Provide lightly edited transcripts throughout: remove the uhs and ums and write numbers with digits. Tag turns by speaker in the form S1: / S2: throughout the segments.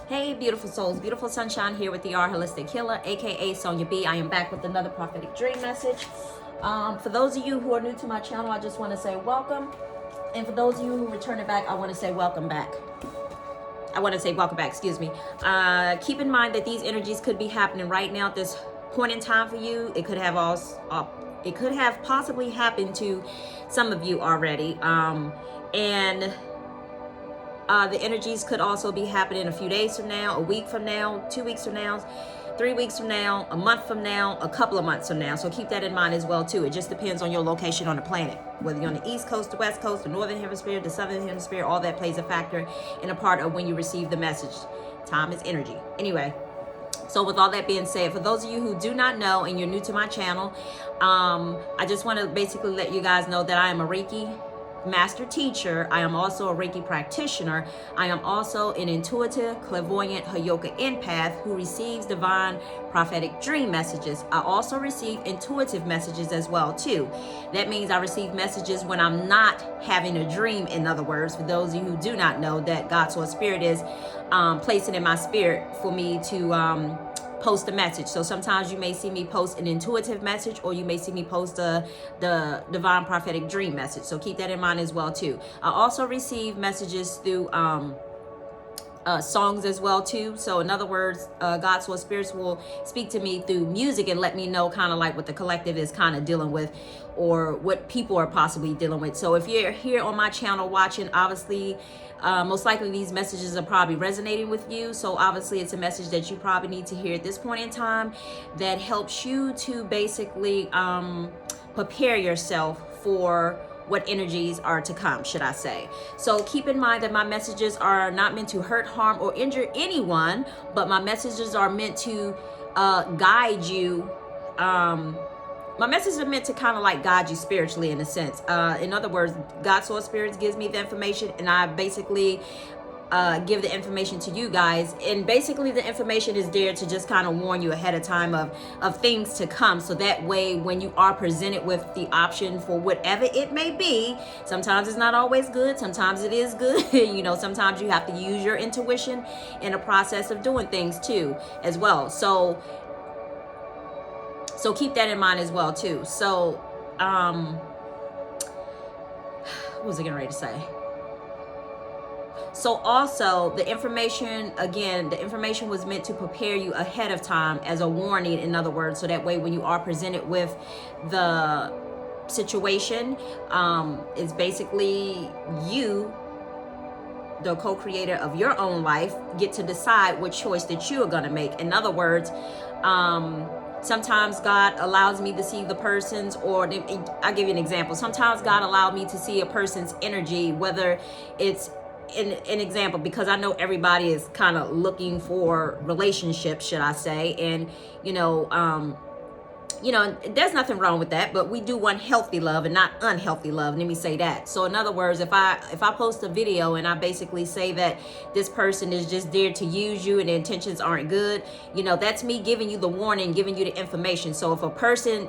S1: Hey, beautiful souls, beautiful sunshine here with the R Holistic Healer, aka Sonia B. I am back with another prophetic dream message. For those of you who are new to my channel, I just want to say welcome. And for those of you who return it back, I want to say welcome back. Excuse me. Keep in mind that these energies could be happening right now at this point in time for you. It could have possibly happened to some of you already. The energies could also be happening a few days from now, a week from now, 2 weeks from now, 3 weeks from now, a month from now, a couple of months from now. So keep that in mind as well too. It just depends on your location on the planet. Whether you're on the East Coast, the West Coast, the Northern Hemisphere, the Southern Hemisphere, all that plays a factor in a part of when you receive the message. Time is energy. Anyway, so with all that being said, for those of you who do not know and you're new to my channel, I just want to basically let you guys know that I am a Reiki master teacher. I am also a Reiki practitioner. I am also an intuitive, clairvoyant, Hayoka empath who receives divine prophetic dream messages. I also receive intuitive messages as well too. That means I receive messages when I'm not having a dream. In other words, for those of you who do not know, that God's or Spirit is placing in my spirit for me to post a message. So sometimes you may see me post an intuitive message, or you may see me post the divine prophetic dream message. So keep that in mind as well too. I also receive messages through songs as well too. So in other words, God's or spirits will speak to me through music and let me know kind of like what the collective is kind of dealing with, or what people are possibly dealing with. So if you're here on my channel watching, obviously most likely these messages are probably resonating with you. So obviously it's a message that you probably need to hear at this point in time that helps you to basically prepare yourself for what energies are to come, should I say. So keep in mind that my messages are not meant to hurt, harm, or injure anyone, but my messages are meant to guide you. My messages are meant to kind of like guide you spiritually in a sense. In other words, God's source spirits gives me the information, and I basically give the information to you guys. And basically the information is there to just kind of warn you ahead of time of things to come. So that way, when you are presented with the option for whatever it may be, sometimes it's not always good, sometimes it is good. You know, sometimes you have to use your intuition in the process of doing things too as well. So keep that in mind as well too. So what was I getting ready to say? So also the information, again, the information was meant to prepare you ahead of time as a warning, in other words, so that way when you are presented with the situation, it's basically you, the co-creator of your own life, get to decide what choice that you are going to make. In other words, sometimes God allows me to see the person's, or I'll give you an example. Sometimes God allowed me to see a person's energy, whether it's an example, because I know everybody is kind of looking for relationships, should I say, and there's nothing wrong with that, but we do want healthy love and not unhealthy love. Let me say that. So in other words, if I post a video and I basically say that this person is just there to use you and the intentions aren't good, that's me giving you the warning, giving you the information. So if a person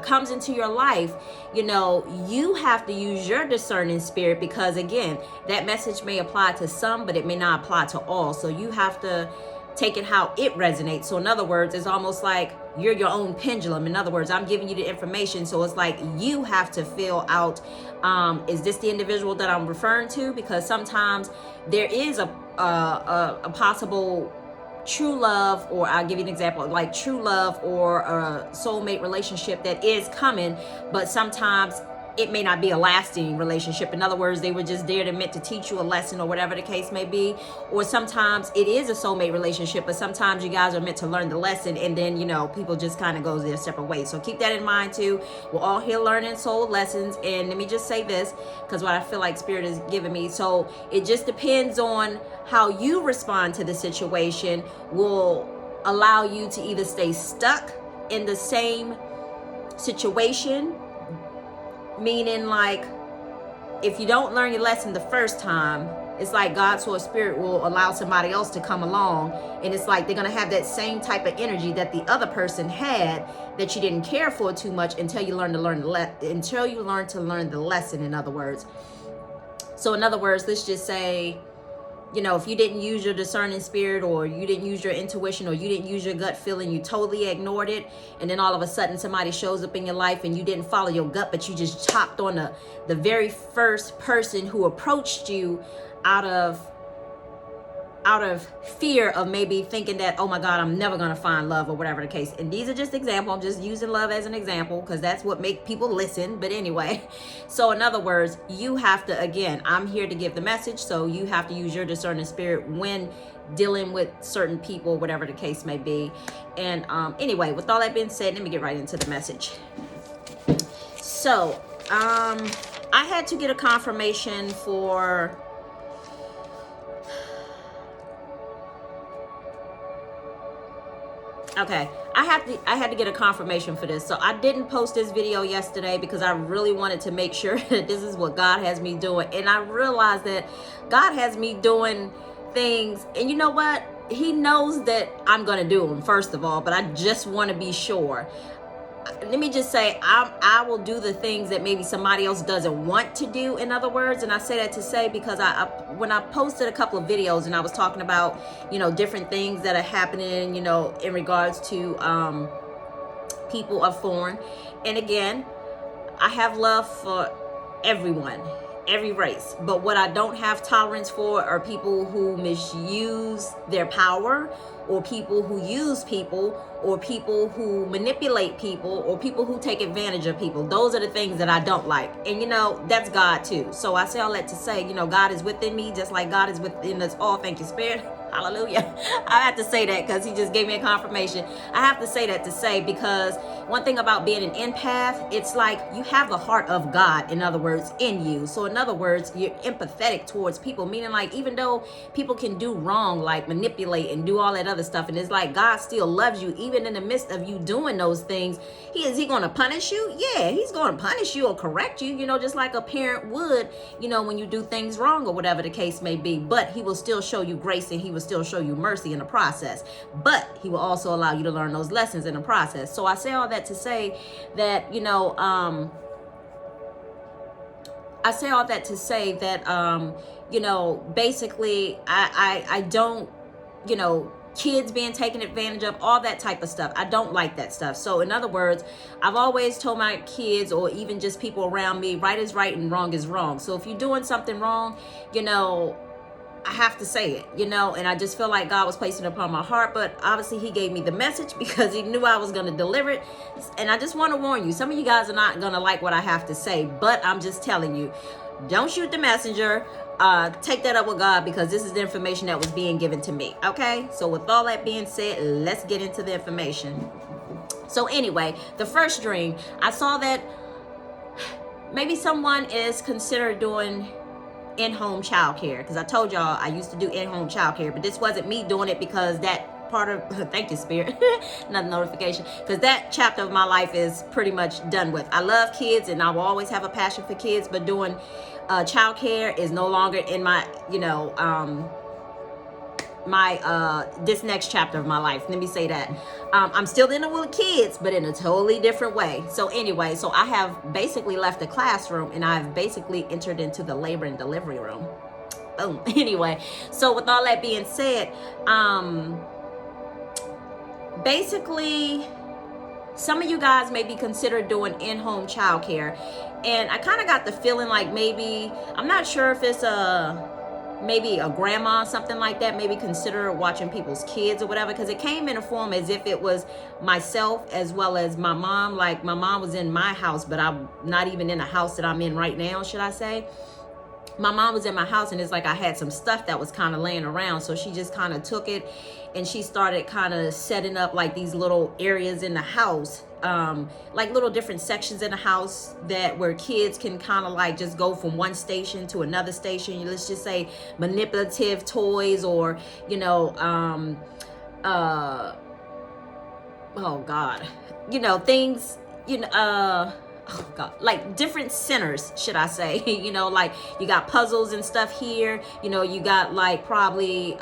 S1: comes into your life, you have to use your discerning spirit, because again, that message may apply to some, but it may not apply to all. So you have to take it how it resonates. So in other words, it's almost like you're your own pendulum. In other words, I'm giving you the information, so it's like you have to fill out, is this the individual that I'm referring to? Because sometimes there is a possible true love, or I'll give you an example, like true love or a soulmate relationship that is coming, but sometimes it may not be a lasting relationship. In other words, they were just there to meant to teach you a lesson, or whatever the case may be. Or sometimes it is a soulmate relationship, but sometimes you guys are meant to learn the lesson, and then people just kind of go their separate ways. So keep that in mind too. We're all here learning soul lessons. And let me just say this, because what I feel like Spirit is giving me, so it just depends on how you respond to the situation will allow you to either stay stuck in the same situation, meaning like if you don't learn your lesson the first time, it's like God's or Spirit will allow somebody else to come along, and it's like they're going to have that same type of energy that the other person had that you didn't care for too much until you learn to learn the lesson, in other words. So in other words, let's just say you know, if you didn't use your discerning spirit, or you didn't use your intuition, or you didn't use your gut feeling, you totally ignored it, and then all of a sudden somebody shows up in your life and you didn't follow your gut, but you just chopped on the very first person who approached you out of fear of maybe thinking that, oh my God, I'm never going to find love, or whatever the case. And these are just examples. I'm just using love as an example because that's what make people listen. But anyway, so in other words, you have to, again, I'm here to give the message. So you have to use your discerning spirit when dealing with certain people, whatever the case may be. And anyway, with all that being said, let me get right into the message. So I had to get a confirmation for... Okay, I had to get a confirmation for this. So I didn't post this video yesterday because I really wanted to make sure that this is what God has me doing. And I realized that God has me doing things, and you know what? He knows that I'm going to do them, first of all, but I just want to be sure. Let me just say, I will do the things that maybe somebody else doesn't want to do, in other words. And I say that to say, because when I posted a couple of videos and I was talking about, you know, different things that are happening, you know, in regards to people of foreign. And again, I have love for everyone, every race. But what I don't have tolerance for are people who misuse their power, or people who use people, or people who manipulate people, or people who take advantage of people. Those are the things that I don't like. And you know, that's God too. So I say all that to say, you know, God is within me just like God is within us all. Thank you, Spirit. Hallelujah. I have to say that because he just gave me a confirmation. I have to say that to say, because one thing about being an empath, it's like you have the heart of God, in other words, in you. So in other words, you're empathetic towards people, meaning like even though people can do wrong, like manipulate and do all that other stuff, and it's like God still loves you even in the midst of you doing those things. Is he going to punish you? Yeah, he's going to punish you or correct you, you know, just like a parent would, you know, when you do things wrong or whatever the case may be. But he will still show you grace, and he will still show you mercy in the process. But he will also allow you to learn those lessons in the process. So I say all that to say that, you know, you know, basically I don't, you know, kids being taken advantage of, all that type of stuff. I don't like that stuff. So in other words, I've always told my kids, or even just people around me, right is right and wrong is wrong. So if you're doing something wrong, you know, I have to say it, you know, and I just feel like God was placing it upon my heart. But obviously he gave me the message because he knew I was going to deliver it. And I just want to warn you, some of you guys are not going to like what I have to say, but I'm just telling you, don't shoot the messenger. Take that up with God, because this is the information that was being given to me. Okay, so with all that being said, let's get into the information. So anyway, the first dream, I saw that maybe someone is considered doing in-home childcare, because I told y'all I used to do in-home childcare, but this wasn't me doing it, because that part of thank you, Spirit, another notification, because that chapter of my life is pretty much done with. I love kids and I will always have a passion for kids, but doing childcare is no longer in my, you know, this next chapter of my life. Let me say that. I'm still in it with kids, but in a totally different way. So anyway, so I have basically left the classroom and I've basically entered into the labor and delivery room. Oh, anyway, so with all that being said, basically, some of you guys may be considered doing in-home childcare, and I kind of got the feeling like maybe, I'm not sure if it's maybe a grandma, something like that, maybe consider watching people's kids or whatever, because it came in a form as if it was myself as well as my mom. Like my mom was in my house, but I'm not even in the house that I'm in right now, should I say. My mom was in my house, and it's like I had some stuff that was kind of laying around, so she just kind of took it and she started kind of setting up like these little areas in the house, like little different sections in the house that where kids can kind of like just go from one station to another station. Let's just say manipulative toys, or you know, oh God, you know, things, you know, oh God, like different centers, should I say, you know, like you got puzzles and stuff here, you know, you got like probably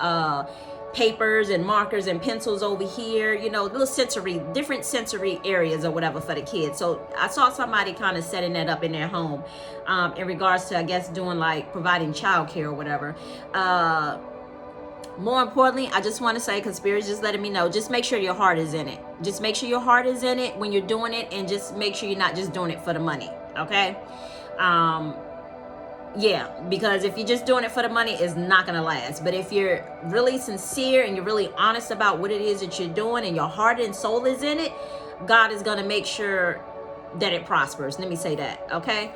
S1: papers and markers and pencils over here, you know, little sensory, different sensory areas or whatever for the kids. So I saw somebody kind of setting that up in their home in regards to, I guess, doing like providing childcare or whatever. More importantly, I just want to say, because Spirit's just letting me know, just make sure your heart is in it. Just make sure your heart is in it when you're doing it, and just make sure you're not just doing it for the money, okay? Yeah, because if you're just doing it for the money, it's not going to last. But if you're really sincere and you're really honest about what it is that you're doing and your heart and soul is in it, God is going to make sure that it prospers. Let me say that, okay?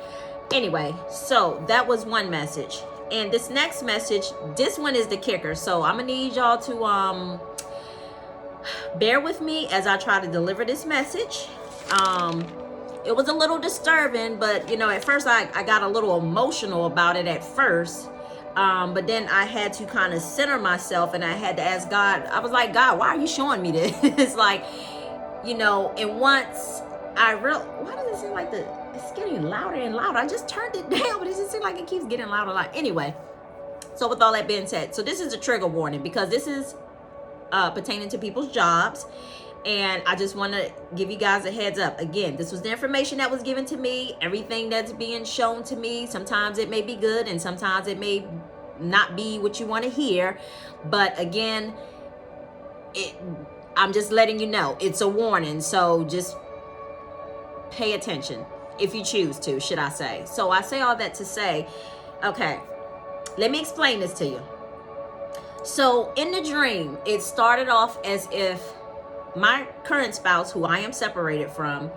S1: Anyway, so that was one message. And this next message, this one is the kicker. So I'm going to need y'all to bear with me as I try to deliver this message. It was a little disturbing, but you know, at first I got a little emotional about it at first. But then I had to kind of center myself, and I had to ask God. I was like, God, why are you showing me this? It's like, you know, and once I why does it seem like it's getting louder and louder? I just turned it down, but it just seems like it keeps getting louder. Anyway, so with all that being said, so this is a trigger warning, because this is pertaining to people's jobs. And I just want to give you guys a heads up. Again, this was the information that was given to me. Everything that's being shown to me, sometimes it may be good and sometimes it may not be what you want to hear. But again, I'm just letting you know, it's a warning. So just pay attention if you choose to, should I say. So I say all that to say, okay, let me explain this to you. So in the dream, it started off as if my current spouse, who I am separated from,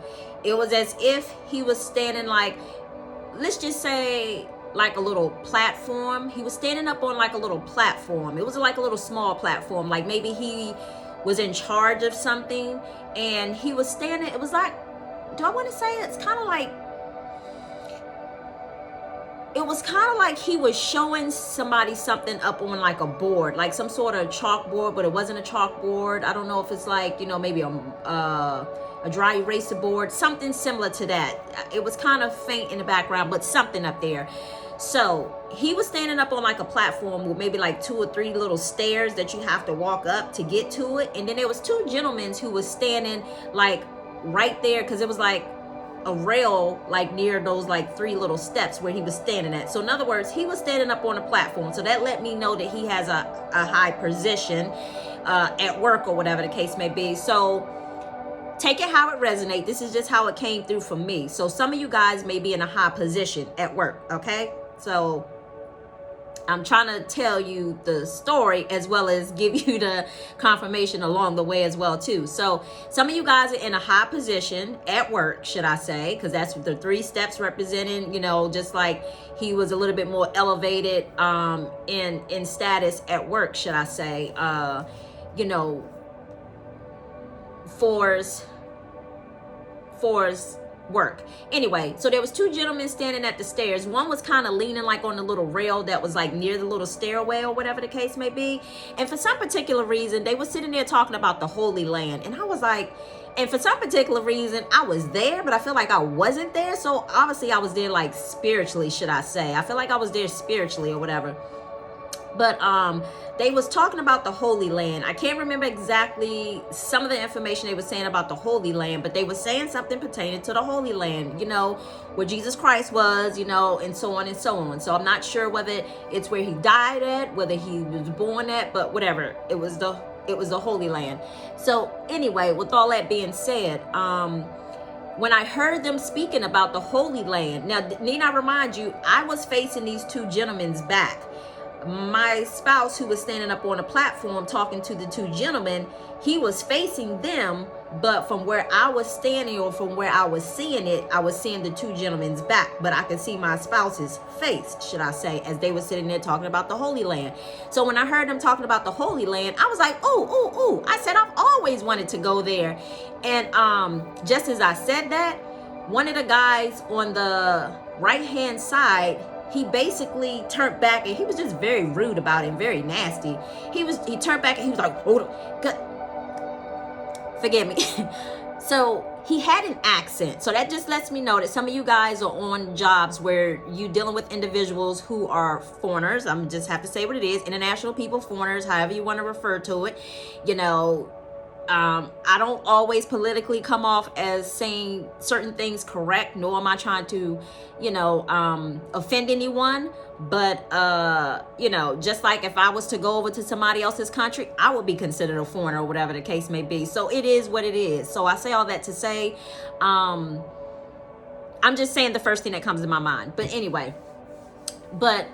S1: it was as if he was standing let's just say like a little platform. He was standing up on like a little platform. It was like a little small platform. Like maybe he was in charge of something, and he was standing, it was like, do I want to say it's kind of like, it was kind of like he was showing somebody something up on like a board, like some sort of chalkboard, but it wasn't a chalkboard. I don't know if it's like, you know, maybe a dry eraser board, something similar to that. It was kind of faint in the background, but something up there. So he was standing up on like a platform with maybe like 2 or 3 little stairs that you have to walk up to get to it. And then there was 2 gentlemen who was standing like right there, because it was like a rail like near those like 3 little steps where he was standing at. So in other words, he was standing up on a platform. So that let me know that he has a high position at work or whatever the case may be. So take it how it resonates. This is just how it came through for me. So some of you guys may be in a high position at work, okay? So I'm trying to tell you the story as well as give you the confirmation along the way as well too. So some of you guys are in a high position at work, should I say, because that's what the 3 steps representing, you know, just like he was a little bit more elevated in status at work, should I say, you know, for's work. Anyway, so there was 2 gentlemen standing at the stairs. One was kind of leaning like on the little rail that was like near the little stairway or whatever the case may be. And for some particular reason, they were sitting there talking about the Holy Land. And I was like, and for some particular reason, I was there, but I feel like I wasn't there. So obviously I was there like spiritually, should I say. I feel like I was there spiritually or whatever. But they was talking about the Holy Land. I can't remember exactly some of the information they were saying about the Holy Land, but they were saying something pertaining to the Holy Land, you know, where Jesus Christ was, you know, and so on and so on. So I'm not sure whether it's where he died at, whether he was born at, but whatever. It was the Holy Land. So anyway, with all that being said, when I heard them speaking about the Holy Land, now need I remind you, I was facing these 2 gentlemen's back. My spouse, who was standing up on a platform talking to the 2 gentlemen, he was facing them, but from where I was standing or from where I was seeing it, I was seeing the 2 gentlemen's back, but I could see my spouse's face, should I say, as they were sitting there talking about the Holy Land. So when I heard them talking about the Holy Land, I was like, ooh. I said, I've always wanted to go there. And just as I said that, one of the guys on the right-hand side, he basically turned back, and he was just very rude about it and very nasty. He turned back and he was like, hold on, forgive me. So he had an accent. So that just lets me know that some of you guys are on jobs where you're dealing with individuals who are foreigners. I'm just have to say what it is. International people, foreigners, however you want to refer to it. You know, I don't always politically come off as saying certain things correct, nor am I trying to, offend anyone. But, just like if I was to go over to somebody else's country, I would be considered a foreigner or whatever the case may be. So it is what it is. So I say all that to say, I'm just saying the first thing that comes to my mind. But anyway,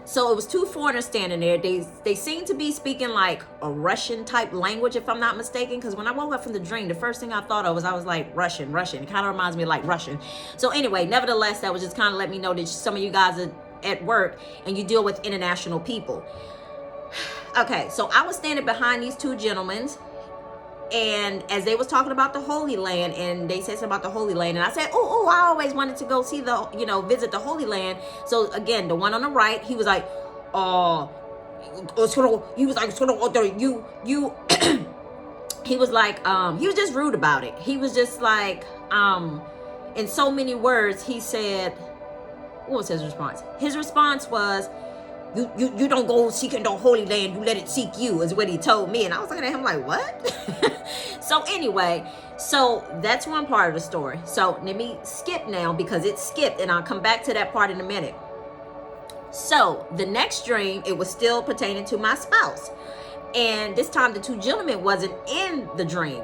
S1: so it was two foreigners standing there. They seemed to be speaking like a Russian type language, if I'm not mistaken. Because when I woke up from the dream, the first thing I thought of was like Russian. It kind of reminds me of like Russian. So anyway, nevertheless, that was just kind of let me know that some of you guys are at work and you deal with international people. Okay, so I was standing behind these two gentlemen, and as they was talking about the Holy Land, and they said something about the Holy Land, and I said, oh, I always wanted to go see visit the Holy Land. So again, the one on the right, he was like, he was like, he was like, he was just rude about it. He was just like, in so many words, he said, what was his response? His response was, you don't go seeking the Holy Land, you let it seek you, is what he told me. And I was looking at him like, what? So anyway, so that's one part of the story. So let me skip now because it skipped, and I'll come back to that part in a minute. So the next dream, it was still pertaining to my spouse. And this time the two gentlemen wasn't in the dream.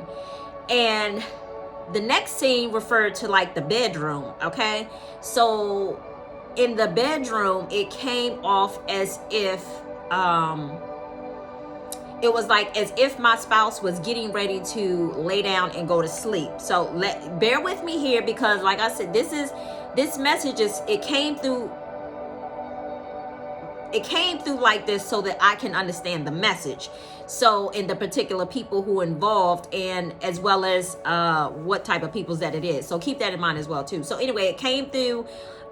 S1: And the next scene referred to like the bedroom, okay? So in the bedroom, it came off as if it was like as if my spouse was getting ready to lay down and go to sleep. So bear with me here, because like I said, this message it came through like this so that I can understand the message. So in the particular people who are involved, and as well as what type of peoples that it is. So keep that in mind as well too. So anyway, it came through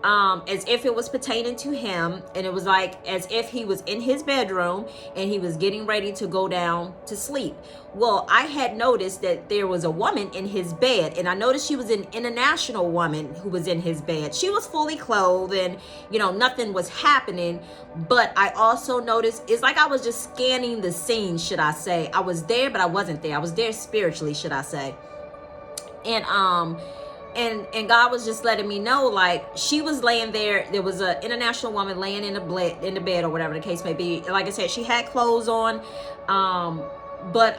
S1: as if it was pertaining to him, and it was like as if he was in his bedroom and he was getting ready to go down to sleep. Well, I had noticed that there was a woman in his bed, and I noticed she was an international woman who was in his bed. She was fully clothed, and nothing was happening. But I also noticed, it's like I was just scanning the scene, should I say. I was there, but I wasn't there. I was there spiritually, should I say. And God was just letting me know, like, she was laying there. There was an international woman laying in the bed or whatever the case may be. Like I said, she had clothes on, but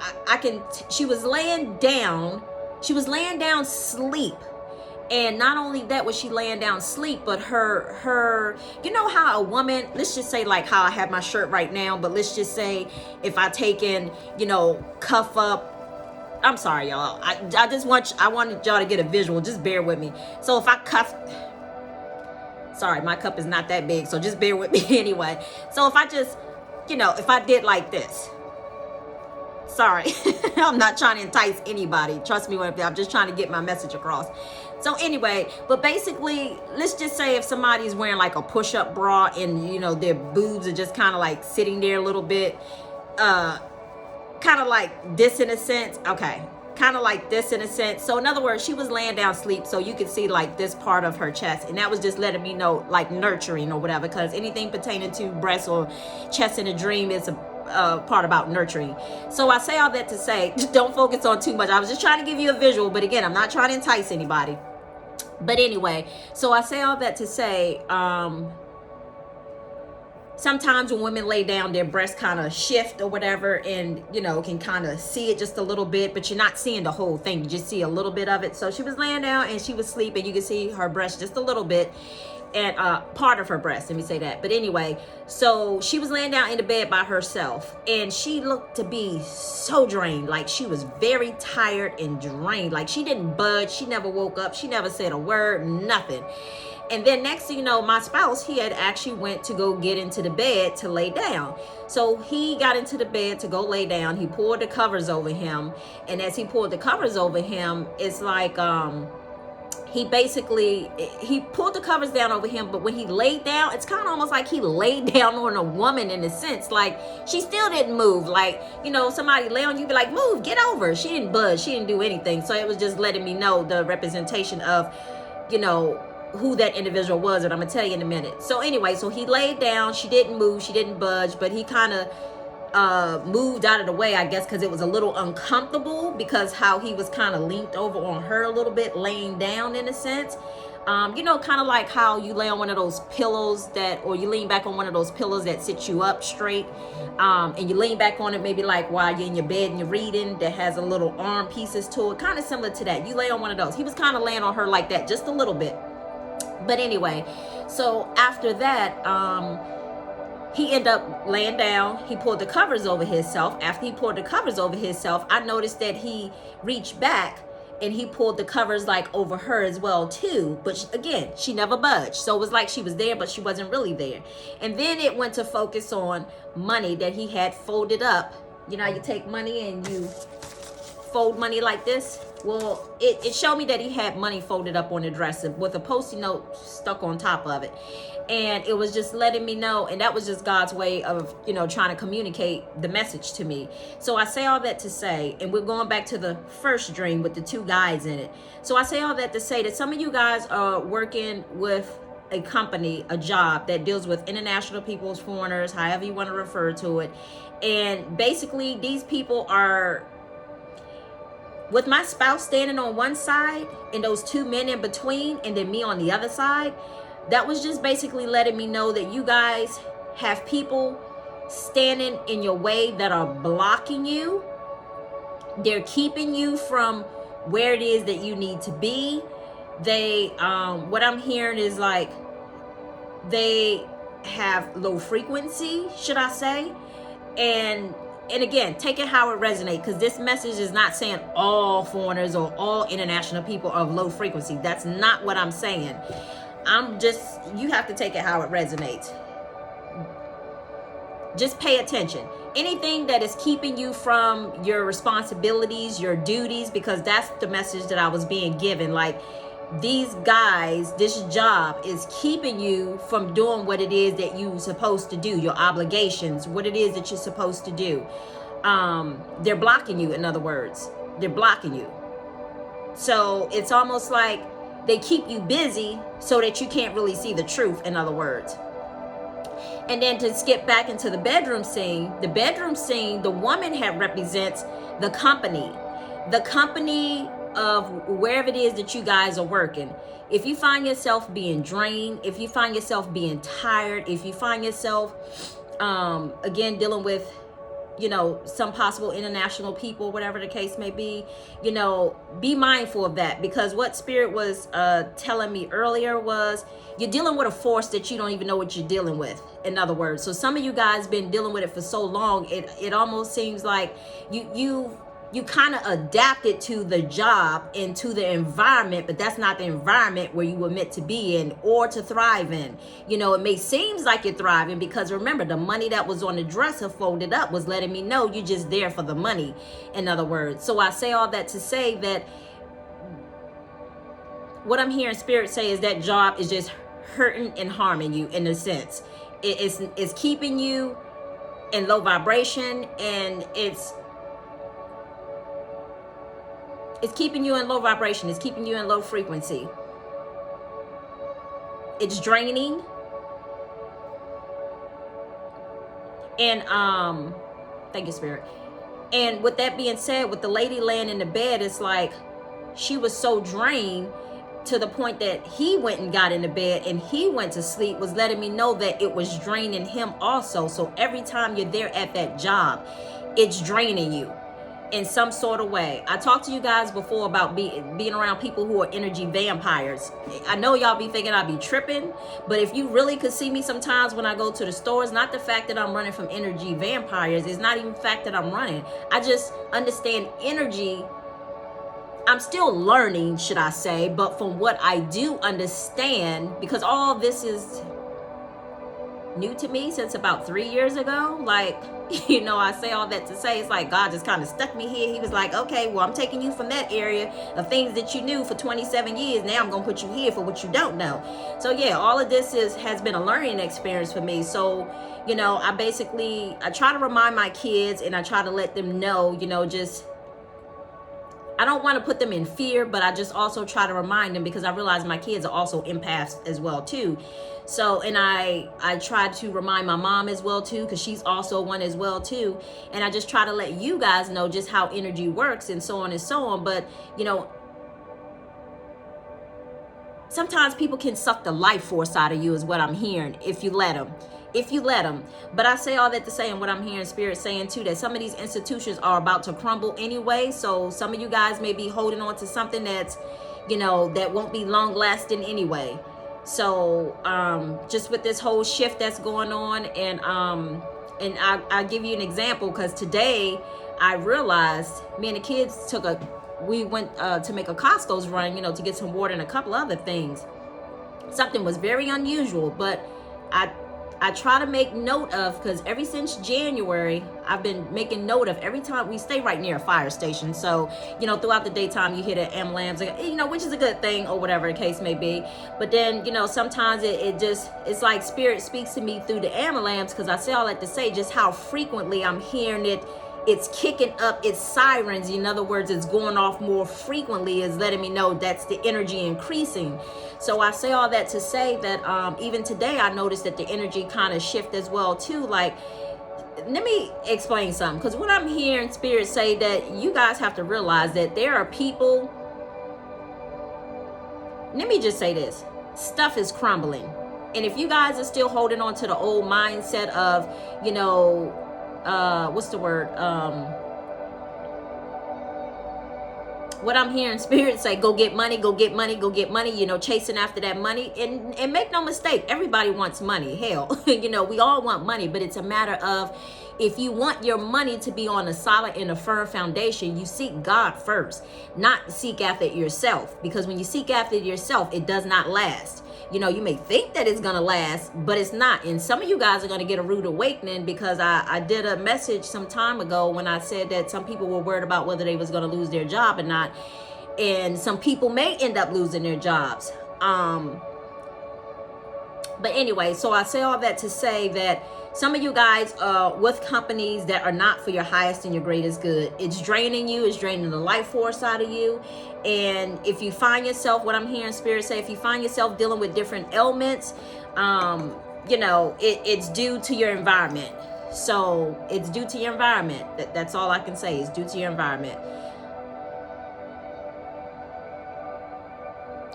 S1: she was laying down. She was laying down sleep. And not only that was she laying down sleep, but her, how a woman, let's just say like how I have my shirt right now, but let's just say if I take in, cuff up, I'm sorry, y'all. I wanted y'all to get a visual. Just bear with me. So if I cuff, sorry, my cup is not that big, so just bear with me anyway. So if I just, if I did like this, sorry, I'm not trying to entice anybody. Trust me, I'm just trying to get my message across. So anyway, but basically, let's just say if somebody's wearing like a push-up bra and, their boobs are just kind of like sitting there a little bit, kind of like this in a sense. Okay, kind of like this in a sense. So in other words, she was laying down sleep, so you could see like this part of her chest, and that was just letting me know like nurturing or whatever, because anything pertaining to breast or chest in a dream is a part about nurturing. So I say all that to say, don't focus on too much. I was just trying to give you a visual, but again, I'm not trying to entice anybody. But anyway, so I say all that to say, sometimes when women lay down, their breasts kind of shift or whatever, and can kind of see it just a little bit, but you're not seeing the whole thing, you just see a little bit of it. So she was laying down and she was sleeping. You can see her breast just a little bit, and part of her breast, let me say that. But anyway, so she was laying down in the bed by herself, and she looked to be so drained. Like she was very tired and drained. Like she didn't budge, she never woke up, she never said a word, nothing. And then next thing you know, my spouse, he had actually went to go get into the bed to lay down. So he got into the bed to go lay down. He pulled the covers over him, and as he pulled the covers over him, it's like he pulled the covers down over him, but when he laid down, it's kind of almost like he laid down on a woman in a sense. Like she still didn't move. Like, somebody lay on you, be like, move, get over. She didn't budge, she didn't do anything. So it was just letting me know the representation of, who that individual was, and I'm gonna tell you in a minute. So anyway, so he laid down, she didn't move, she didn't budge, but he kind of moved out of the way, I guess, because it was a little uncomfortable, because how he was kind of leaned over on her a little bit, laying down in a sense. You know, kind of like how you lay on one of those pillows or you lean back on one of those pillows that sit you up straight, and you lean back on it maybe like while you're in your bed and you're reading, that has a little arm pieces to it, kind of similar to that. You lay on one of those. He was kind of laying on her like that, just a little bit. But anyway, so after that, he ended up laying down. He pulled the covers over himself. After he pulled the covers over himself, I noticed that he reached back and he pulled the covers like over her as well too. But again, she never budged. So it was like she was there, but she wasn't really there. And then it went to focus on money that he had folded up. You know how you take money and you fold money like this? Well, it showed me that he had money folded up on the dresser with a Post-it note stuck on top of it. And it was just letting me know, and that was just God's way of, you know, trying to communicate the message to me. So I say all that to say, and we're going back to the first dream with the two guys in it. So I say all that to say that some of you guys are working with a company, a job that deals with international peoples, foreigners, however you want to refer to it. And basically these people are, with my spouse standing on one side and those two men in between and then me on the other side, that was just basically letting me know that you guys have people standing in your way that are blocking you. They're keeping you from where it is that you need to be. They, what I'm hearing is like, they have low frequency, should I say? And again, take it how it resonates, because this message is not saying all foreigners or all international people are of low frequency. That's not what I'm saying. You have to take it how it resonates. Just pay attention. Anything that is keeping you from your responsibilities, your duties, because that's the message that I was being given. Like, these guys, this job is keeping you from doing what it is that you're supposed to do, your obligations, what it is that you're supposed to do. They're blocking you, in other words. They're blocking you. So it's almost like they keep you busy so that you can't really see the truth, in other words. And then to skip back into the bedroom scene, the woman represents the company of wherever it is that you guys are working. If you find yourself being drained, if you find yourself being tired, if you find yourself, again, dealing with, you know, some possible international people, whatever the case may be, you know, be mindful of that, because what Spirit was telling me earlier was you're dealing with a force that you don't even know what you're dealing with, in other words. So some of you guys been dealing with it for so long, it almost seems like you kind of adapted to the job and to the environment, but that's not the environment where you were meant to be in or to thrive in. You know, it may seem like you're thriving because remember, the money that was on the dresser folded up was letting me know you're just there for the money, in other words. So I say all that to say that what I'm hearing Spirit say is that job is just hurting and harming you, in a sense. It's keeping you in low vibration, and it's keeping you in low vibration. It's keeping you in low frequency. It's draining. And thank you, Spirit. And with that being said, with the lady laying in the bed, it's like she was so drained to the point that he went and got in the bed and he went to sleep, was letting me know that it was draining him also. So every time you're there at that job, it's draining you in some sort of way. I talked to you guys before about being around people who are energy vampires. I know y'all be thinking I be tripping, but if you really could see me sometimes when I go to the stores, not the fact that I'm running from energy vampires, it's not even the fact that I'm running. I just understand energy. I'm still learning, should I say, but from what I do understand, because all this is new to me since about 3 years ago, like, you know, I say all that to say it's like God just kind of stuck me here. He was like, okay, well, I'm taking you from that area of things that you knew for 27 years. Now I'm going to put you here for what you don't know. So yeah, all of this has been a learning experience for me. So, you know, I try to remind my kids and I try to let them know, you know, just I don't want to put them in fear, but I just also try to remind them, because I realize my kids are also empaths as well too. So, and I try to remind my mom as well too, because she's also one as well too. And I just try to let you guys know just how energy works and so on and so on. But, you know, sometimes people can suck the life force out of you is what I'm hearing, if you let them. If you let them. But I say all that to say, and what I'm hearing Spirit saying too, that some of these institutions are about to crumble anyway. So some of you guys may be holding on to something that's, you know, that won't be long lasting anyway. So just with this whole shift that's going on, and I'll give you an example, because today I realized me and the kids we went to make a Costco's run, you know, to get some water and a couple other things. Something was very unusual, but I try to make note of, because ever since January, I've been making note of every time we stay right near a fire station. So, you know, throughout the daytime, you hear the ambulance, you know, which is a good thing or whatever the case may be. But then, you know, sometimes it's like Spirit speaks to me through the ambulance, because I say all that to say just how frequently I'm hearing it. It's kicking up its sirens. In other words, it's going off more frequently, is letting me know that's the energy increasing. So I say all that to say that even today I noticed that the energy kind of shift as well too. Like, let me explain something, because what I'm hearing Spirit say, that you guys have to realize that there are people, let me just say this, stuff is crumbling. And if you guys are still holding on to the old mindset of, you know, what's the word? What I'm hearing Spirit say, go get money, go get money, go get money, you know, chasing after that money. And make no mistake, everybody wants money. Hell, you know, we all want money, but it's a matter of, if you want your money to be on a solid and a firm foundation, you seek God first, not seek after it yourself. Because when you seek after it yourself, it does not last. You know, you may think that it's going to last, but it's not. And some of you guys are going to get a rude awakening, because I did a message some time ago when I said that some people were worried about whether they was going to lose their job or not. And some people may end up losing their jobs. But anyway, so I say all that to say that some of you guys are with companies that are not for your highest and your greatest good. It's draining you. It's draining the life force out of you. And if you find yourself, what I'm hearing Spirit say, if you find yourself dealing with different ailments, you know, it's due to your environment. So it's due to your environment. That's all I can say, is due to your environment.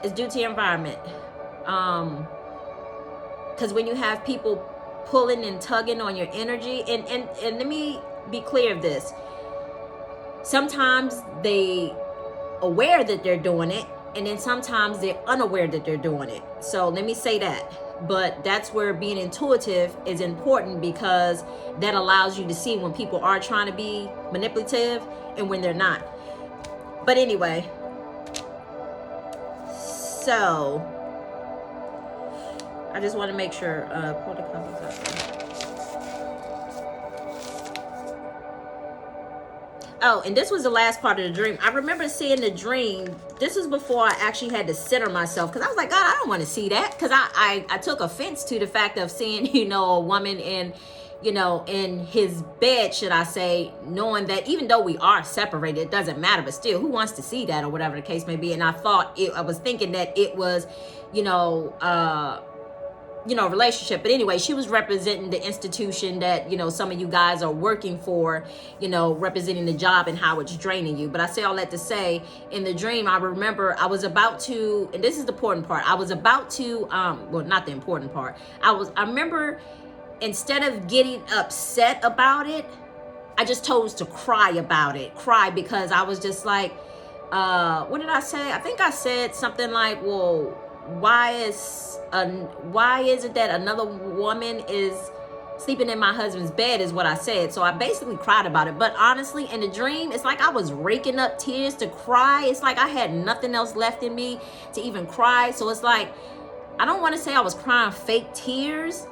S1: It's due to your environment. Because when you have people pulling and tugging on your energy, and let me be clear of this, sometimes they aware that they're doing it, and then sometimes they're unaware that they're doing it. So let me say that. But that's where being intuitive is important, because that allows you to see when people are trying to be manipulative and when they're not. But anyway, so I just want to make sure, pull the covers up. Oh, and this was the last part of the dream. I remember seeing the dream. This is before I actually had to center myself, because I was like, God, I don't want to see that, because I took offense to the fact of seeing, you know, a woman in, you know, in his bed, should I say, knowing that even though we are separated, it doesn't matter, but still, who wants to see that, or whatever the case may be. And I was thinking that it was, you know, relationship. But anyway, she was representing the institution that, you know, some of you guys are working for, you know, representing the job and how it's draining you. But I say all that to say, in the dream, I remember I was about to, and this is the important part, I was about to, well, not the important part. I remember, instead of getting upset about it, I just chose to cry about it. Cry, because I was just like, what did I say? I think I said something like, well, why is it that another woman is sleeping in my husband's bed, is what I said. So I basically cried about it. But honestly, in the dream, it's like I was raking up tears to cry. It's like I had nothing else left in me to even cry. So it's like, I don't want to say I was crying fake tears,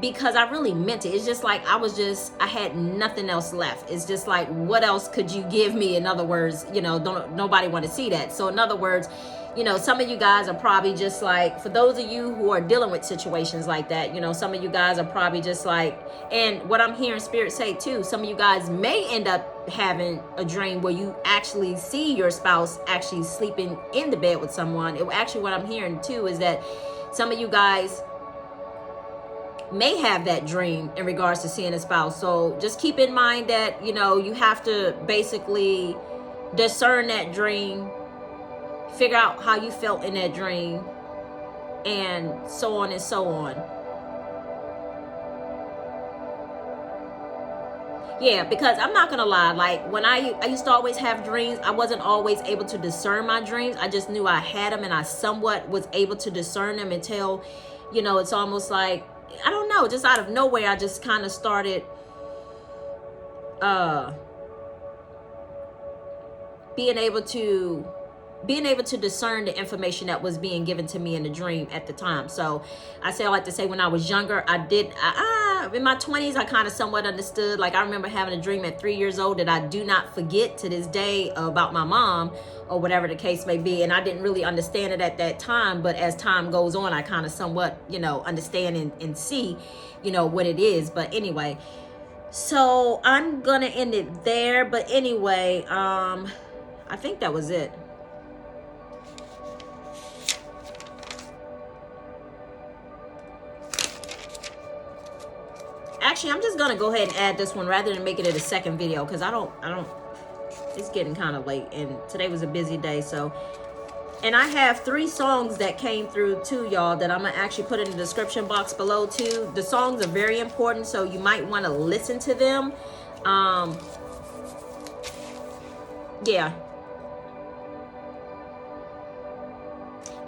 S1: because I really meant it. It's just like I had nothing else left. It's just like, what else could you give me? In other words, you know, nobody want to see that. So in other words, you know, some of you guys are probably just like, for those of you who are dealing with situations like that, you know, some of you guys are probably just like, and what I'm hearing Spirit say too, some of you guys may end up having a dream where you actually see your spouse actually sleeping in the bed with someone. Actually, what I'm hearing too is that some of you guys may have that dream in regards to seeing a spouse. So just keep in mind that, you know, you have to basically discern that dream, figure out how you felt in that dream, and so on and so on. Yeah, because I'm not gonna lie, like when I used to always have dreams, I wasn't always able to discern my dreams. I just knew I had them, and I somewhat was able to discern them until, you know, it's almost like, I don't know, just out of nowhere, I just kind of started being able to discern the information that was being given to me in the dream at the time. So I like to say when I was younger, I did, in my 20s, I kind of somewhat understood. Like I remember having a dream at 3 years old that I do not forget to this day about my mom, or whatever the case may be. And I didn't really understand it at that time, but as time goes on, I kind of somewhat, you know, understand and see, you know, what it is. But anyway, so I'm gonna end it there. But anyway, I think that was it. Actually, I'm just gonna go ahead and add this one rather than make it a second video, because I don't, it's getting kind of late and today was a busy day. So, and I have 3 songs that came through too, y'all, that I'm gonna actually put in the description box below too. The songs are very important, so you might want to listen to them. Yeah.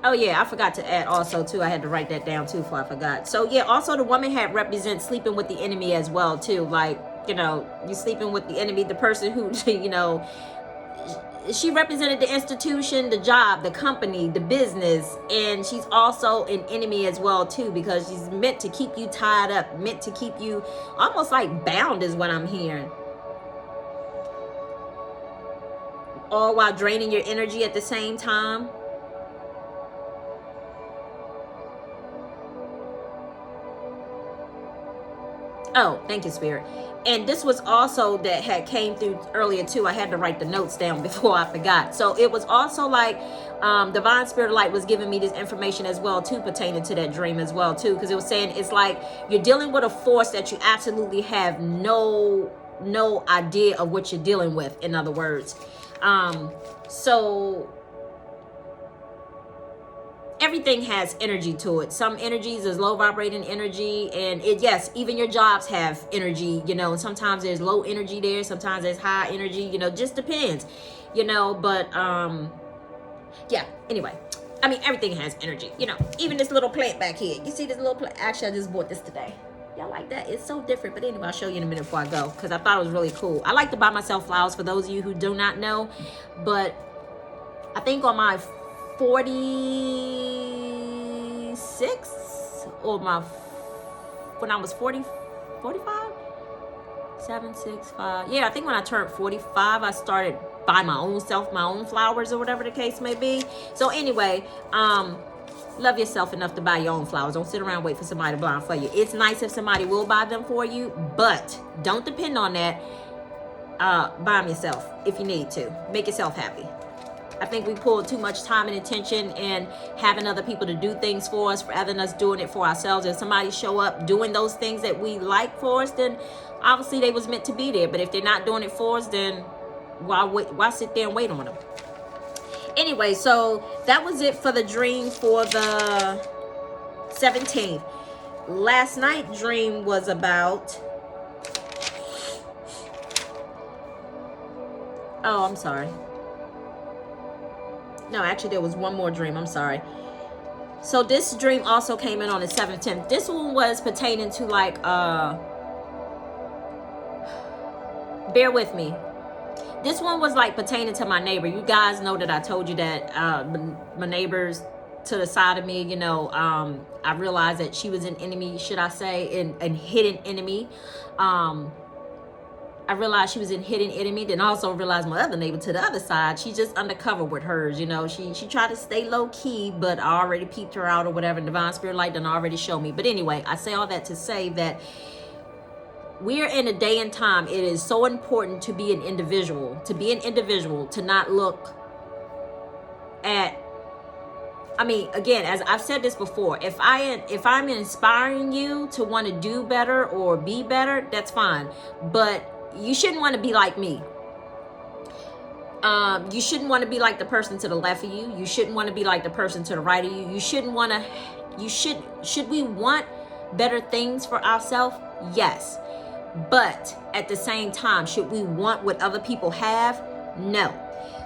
S1: Oh yeah, I forgot to add also too. I had to write that down too before I forgot. So yeah, also the woman had represents sleeping with the enemy as well too. Like, you know, you sleeping with the enemy, the person who, you know, she represented the institution, the job, the company, the business, and she's also an enemy as well too, because she's meant to keep you tied up, meant to keep you almost like bound is what I'm hearing. All while draining your energy at the same time. Oh, thank you, Spirit. And this was also that had came through earlier too. I had to write the notes down before I forgot. So it was also like Divine Spirit of Light was giving me this information as well too, pertaining to that dream as well too, because it was saying it's like you're dealing with a force that you absolutely have no idea of what you're dealing with, in other words. So everything has energy to it. Some energies is low vibrating energy, and yes, even your jobs have energy, you know, and sometimes there's low energy there, sometimes there's high energy, you know, just depends, you know. But yeah, anyway, I mean, everything has energy, you know. Even this little plant back here, you see this little plant? Actually, I just bought this today. Y'all like that? It's so different. But anyway, I'll show you in a minute before I go, because I thought it was really cool. I like to buy myself flowers, for those of you who do not know. But I think on my 46 or when I was 45 7 6 5, yeah, I think when I turned 45 I started buying my own flowers, or whatever the case may be. So anyway, love yourself enough to buy your own flowers. Don't sit around and wait for somebody to buy them for you. It's nice if somebody will buy them for you, but don't depend on that. Buy them yourself if you need to. Make yourself happy. I think we pull too much time and attention and having other people to do things for us rather than us doing it for ourselves. If somebody show up doing those things that we like for us, then obviously they was meant to be there. But if they're not doing it for us, then why sit there and wait on them? Anyway, so that was it for the dream for the 17th. Last night's dream was about... Oh, I'm sorry. No, actually, there was one more dream. I'm sorry. So this dream also came in on the 17th. This one was pertaining to like, bear with me. This one was like pertaining to my neighbor. You guys know that I told you that my neighbors to the side of me, you know, I realized that she was an enemy, should I say, an hidden enemy. I realized she was a hidden enemy. Then also realized my other neighbor to the other side, she just undercover with hers. You know, she tried to stay low key, but I already peeped her out or whatever. Divine Spirit Light done already showed me. But anyway, I say all that to say that we're in a day and time. It is so important to be an individual, to not look at, I mean, again, as I've said this before, if I'm inspiring you to want to do better or be better, that's fine. But you shouldn't want to be like me. You shouldn't want to be like the person to the left of you. You shouldn't want to be like the person to the right of you. You shouldn't want to, should we want better things for ourselves? Yes. But at the same time, should we want what other people have? No.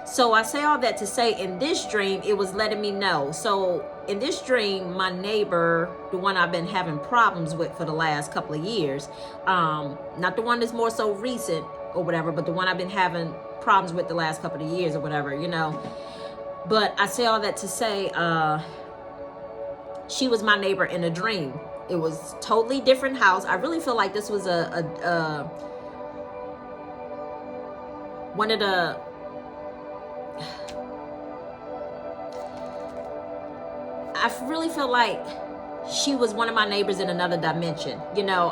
S1: So I say all that to say, in this dream, it was letting me know. So in this dream, my neighbor, the one I've been having problems with for the last couple of years, not the one that's more so recent or whatever, but the one I've been having problems with the last couple of years or whatever, you know. But I say all that to say, she was my neighbor in a dream. It was totally different house. I really feel like this was one of the, I really feel like she was one of my neighbors in another dimension. You know,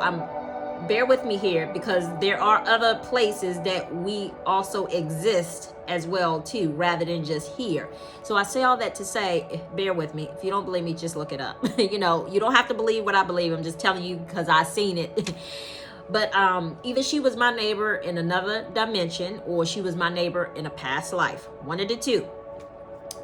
S1: bear with me here, because there are other places that we also exist as well too, rather than just here. So I say all that to say, bear with me. If you don't believe me, just look it up. You know, you don't have to believe what I believe. I'm just telling you because I seen it. But either she was my neighbor in another dimension, or she was my neighbor in a past life. One of the two.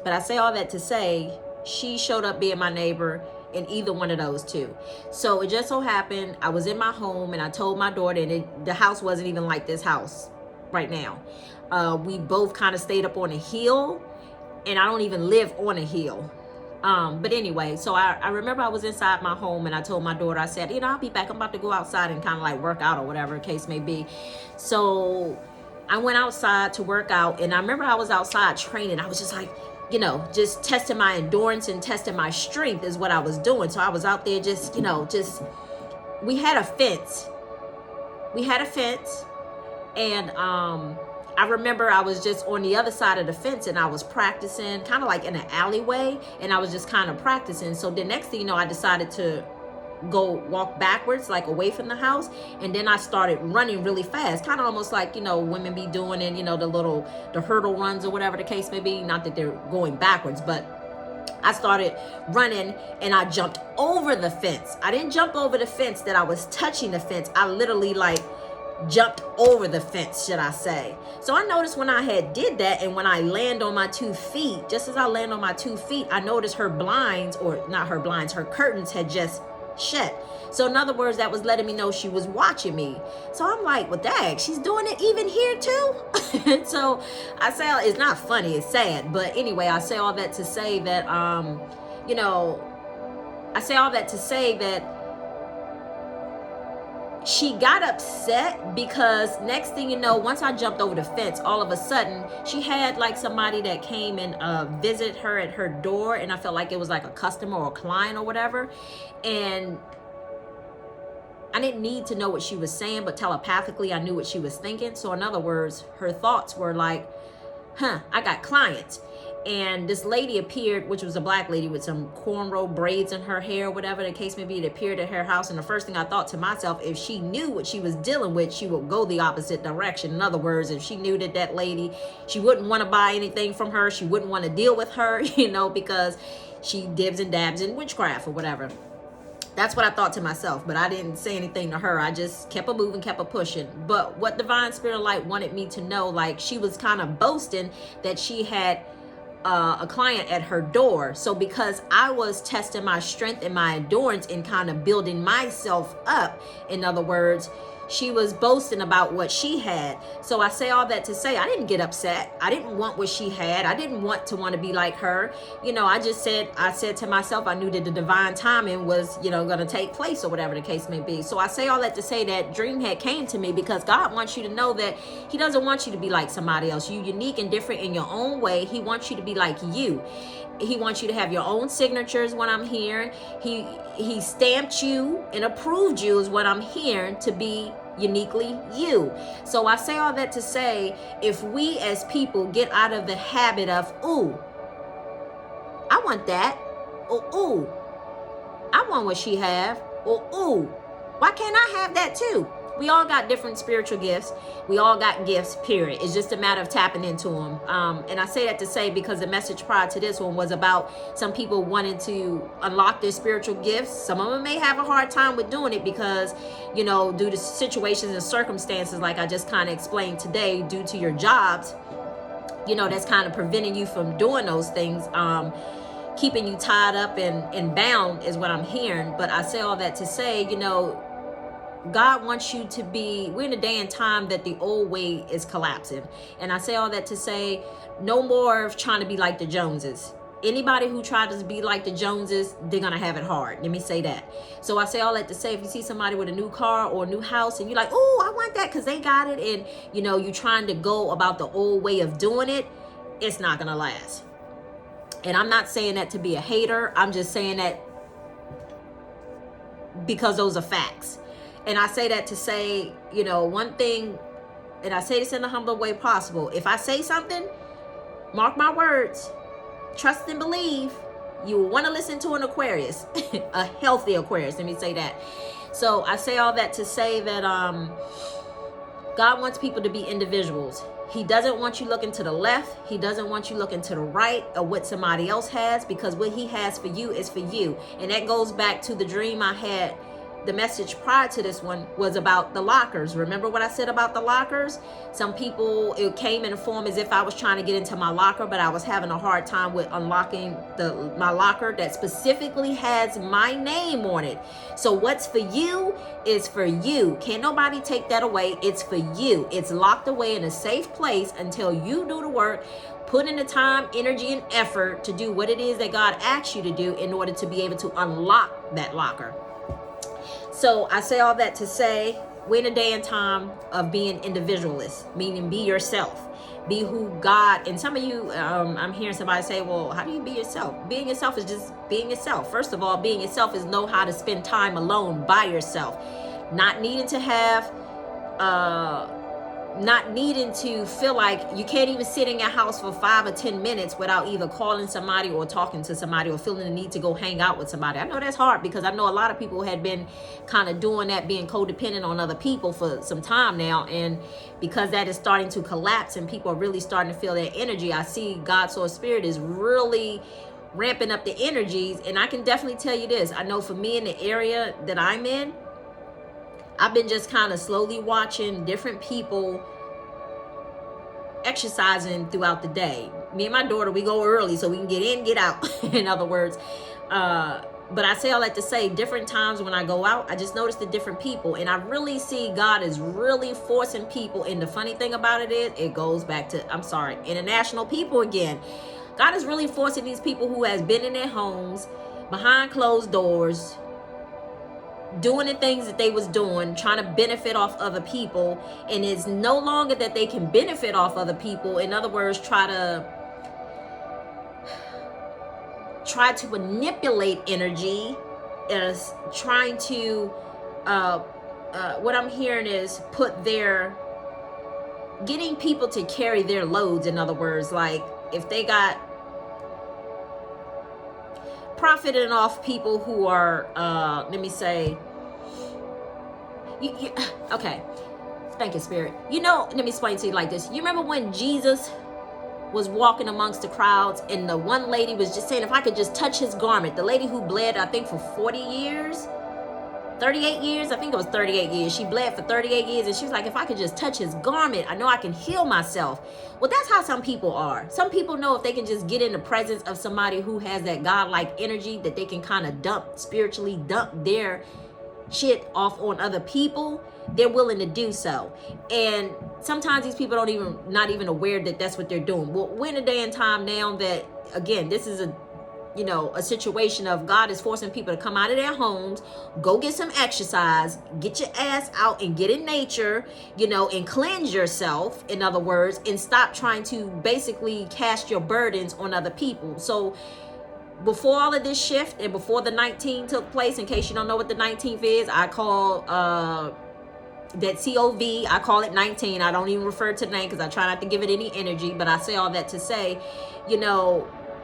S1: But I say all that to say, she showed up being my neighbor in either one of those two. So it just so happened, I was in my home and I told my daughter, and the house wasn't even like this house right now. We both kind of stayed up on a hill, and I don't even live on a hill. But anyway, so I remember I was inside my home and I told my daughter, I said, you know, I'll be back. I'm about to go outside and kind of like work out or whatever the case may be. So I went outside to work out, and I remember I was outside training. I was just like, you know, just testing my endurance and testing my strength is what I was doing. So I was out there just, you know, we had a fence. And I remember I was just on the other side of the fence, and I was practicing kind of like in an alleyway, and I was just kind of practicing. So the next thing you know, I decided to go walk backwards, like away from the house, and then I started running really fast, kind of almost like, you know, women be doing in, you know, the hurdle runs or whatever the case may be. Not that they're going backwards, but I started running and I jumped over the fence. I didn't jump over the fence that I was touching the fence. I literally like jumped over the fence, should I say. So I noticed when I had did that, and when I land on my 2 feet, just as I land on my 2 feet, I noticed her blinds, or not her blinds, her curtains had just shut. So in other words, that was letting me know she was watching me. So I'm like, well, dang, she's doing it even here too. So I say, it's not funny, it's sad. But anyway, I say all that to say that, you know, I say all that to say that she got upset because next thing you know, once I jumped over the fence, all of a sudden she had like somebody that came and visit her at her door, and I felt like it was like a customer or a client or whatever. And I didn't need to know what she was saying, but telepathically I knew what she was thinking. So in other words, her thoughts were like, I got clients. And this lady appeared, which was a black lady with some cornrow braids in her hair, whatever the case may be. It appeared at her house. And the first thing I thought to myself, if she knew what she was dealing with, she would go the opposite direction. In other words, if she knew that lady, she wouldn't want to buy anything from her. She wouldn't want to deal with her, you know, because she dibs and dabs in witchcraft or whatever. That's what I thought to myself, but I didn't say anything to her. I just kept it moving, kept it pushing. But what Divine Spirit Light wanted me to know, like, she was kind of boasting that she had a client at her door. So because I was testing my strength and my endurance and kind of building myself up, in other words, She was boasting about what she had. So I say all that to say, I didn't get upset. I didn't want what she had. I didn't want to be like her. You know, I said to myself, I knew that the divine timing was, you know, going to take place or whatever the case may be. So I say all that to say that dream had came to me because God wants you to know that he doesn't want you to be like somebody else. You're unique and different in your own way. He wants you to be like you. He wants you to have your own signatures. What I'm hearing, he stamped you and approved you is what I'm hearing, to be uniquely you. So I say all that to say, if we as people get out of the habit of, ooh, I want that, or ooh, I want what she have, or ooh, why can't I have that too? We all got different spiritual gifts. We all got gifts, period. It's just a matter of tapping into them. And I say that to say, because the message prior to this one was about some people wanting to unlock their spiritual gifts. Some of them may have a hard time with doing it because, you know, due to situations and circumstances, like I just kind of explained today, due to your jobs, you know, that's kind of preventing you from doing those things. Keeping you tied up and bound is what I'm hearing. But I say all that to say, you know, God wants you to be, we're in a day and time that the old way is collapsing. And I say all that to say, no more of trying to be like the Joneses. Anybody who tries to be like the Joneses, they're going to have it hard. Let me say that. So I say all that to say, if you see somebody with a new car or a new house and you're like, oh, I want that because they got it. And, you know, you're trying to go about the old way of doing it, it's not going to last. And I'm not saying that to be a hater. I'm just saying that because those are facts. And I say that to say, you know, one thing, and I say this in the humble way possible. If I say something, mark my words, trust and believe, you will want to listen to an Aquarius, a healthy Aquarius. Let me say that. So I say all that to say that God wants people to be individuals. He doesn't want you looking to the left. He doesn't want you looking to the right of what somebody else has, because what he has for you is for you. And that goes back to the dream I had. The message prior to this one was about the lockers. Remember what I said about the lockers? Some people, it came in a form as if I was trying to get into my locker, but I was having a hard time with unlocking my locker that specifically has my name on it. So what's for you is for you. Can't nobody take that away. It's for you. It's locked away in a safe place until you do the work, put in the time, energy, and effort to do what it is that God asks you to do in order to be able to unlock that locker. So I say all that to say, we're in a day and time of being individualist, meaning be yourself, be who God, and some of you, I'm hearing somebody say, well, how do you be yourself? Being yourself is just being yourself. First of all, being yourself is know how to spend time alone by yourself, not needing to have, not needing to feel like you can't even sit in your house for 5 or 10 minutes without either calling somebody or talking to somebody or feeling the need to go hang out with somebody. I know that's hard because I know a lot of people had been kind of doing that, being codependent on other people for some time now. And because that is starting to collapse and people are really starting to feel that energy, I see God Source Spirit is really ramping up the energies. And I can definitely tell you this. I know for me in the area that I'm in, I've been just kind of slowly watching different people exercising throughout the day. Me and my daughter, we go early so we can get in, get out, in other words. But I say all that to say, different times when I go out, I just notice the different people. And I really see God is really forcing people. And the funny thing about it is, it goes back to, international people again. God is really forcing these people who has been in their homes, behind closed doors, doing the things that they was doing, trying to benefit off other people, and it's no longer that they can benefit off other people. In other words, try to manipulate energy, as trying to what I'm hearing is getting people to carry their loads. In other words, like if they got profiting off people who are, let me say, okay, thank you, Spirit. You know, let me explain to you like this. You remember when Jesus was walking amongst the crowds and the one lady was just saying, if I could just touch his garment, the lady who bled, I think for 40 years, 38 years, I think it was 38 years. She bled for 38 years, and she was like, if I could just touch his garment, I know I can heal myself. Well, that's how some people are. Some people know if they can just get in the presence of somebody who has that God-like energy, that they can kind of spiritually dump their shit off on other people, they're willing to do so. And sometimes these people not even aware that that's what they're doing. Well, we're in a day and time now that, again, this is a situation of God is forcing people to come out of their homes, go get some exercise, get your ass out and get in nature, and cleanse yourself, in other words, and stop trying to basically cast your burdens on other people. So before all of this shift and before the 19th took place, in case you don't know what the 19th is, I call that COV, I call it 19. I don't even refer to the name because I try not to give it any energy, but I say all that to say,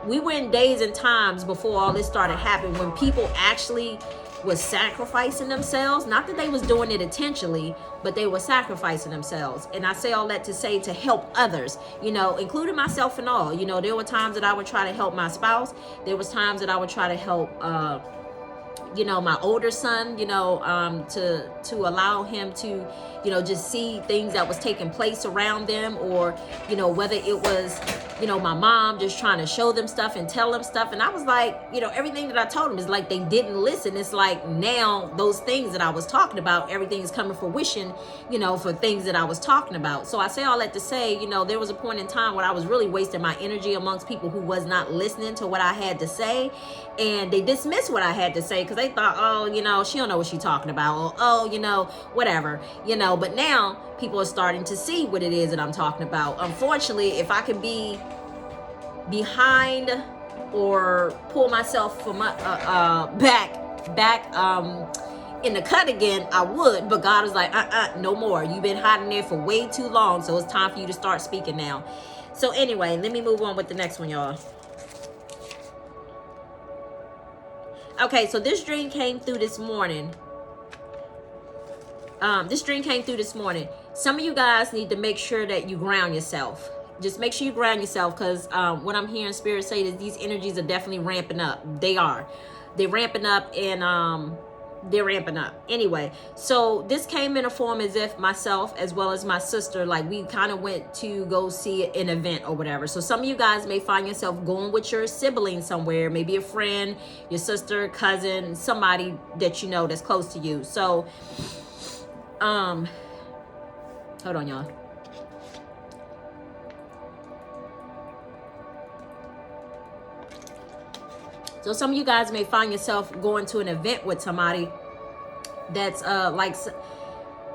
S1: we were in days and times before all this started happening when people actually was sacrificing themselves. Not that they was doing it intentionally, but they were sacrificing themselves. And I say all that to say to help others, including myself and all. There were times that I would try to help my spouse. There was times that I would try to help my older son, to allow him to, just see things that was taking place around them, or, whether it was, my mom just trying to show them stuff and tell them stuff. And I was like, everything that I told them is like, they didn't listen. It's like now those things that I was talking about, everything is coming fruition, for things that I was talking about. So I say all that to say, there was a point in time where I was really wasting my energy amongst people who was not listening to what I had to say. And they dismissed what I had to say because they thought, oh, she don't know what she's talking about. Or, oh, whatever, but now people are starting to see what it is that I'm talking about. Unfortunately, if I could be behind or pull myself from my back in the cut again, I would, but God was like, no more. You've been hiding there for way too long, so it's time for you to start speaking now. So anyway, let me move on with the next one, y'all. Okay, so this dream came through this morning. Some of you guys need to make sure that you ground yourself. Just make sure you ground yourself, because what I'm hearing Spirit say is these energies are definitely ramping up. They are. They're ramping up, and they're ramping up. Anyway, so this came in a form as if myself as well as my sister, like we kind of went to go see an event or whatever. So some of you guys may find yourself going with your sibling somewhere, maybe a friend, your sister, cousin, somebody that that's close to you. So hold on, y'all. So some of you guys may find yourself going to an event with somebody that's like,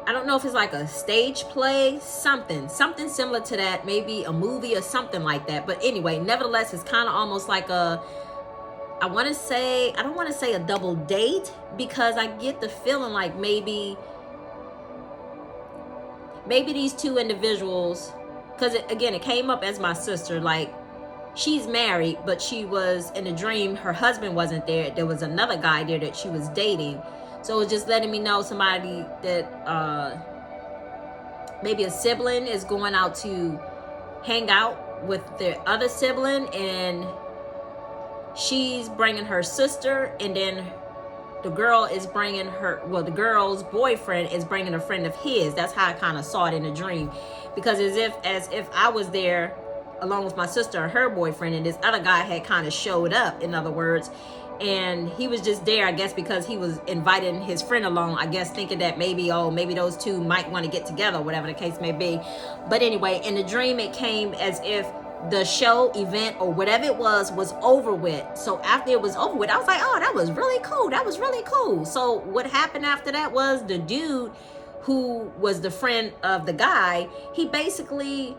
S1: I don't know if it's like a stage play, something similar to that, maybe a movie or something like that. But anyway, nevertheless, it's kind of almost like I don't want to say a double date, because I get the feeling like maybe these two individuals, because it came up as my sister, like, she's married, but she was in a dream. Her husband wasn't there. There was another guy there that she was dating. So it's just letting me know somebody that maybe a sibling is going out to hang out with their other sibling, and she's bringing her sister, and then the girl is bringing the girl's boyfriend is bringing a friend of his. That's how I kind of saw it in a dream, because as if I was there along with my sister and her boyfriend, and this other guy had kind of showed up, in other words, and he was just there, I guess, because he was inviting his friend along, I guess, thinking that maybe those two might want to get together, whatever the case may be. But anyway, in the dream, it came as if the show, event, or whatever it was over with. So after it was over with, I was like, oh, that was really cool. So what happened after that was the dude who was the friend of the guy, he basically,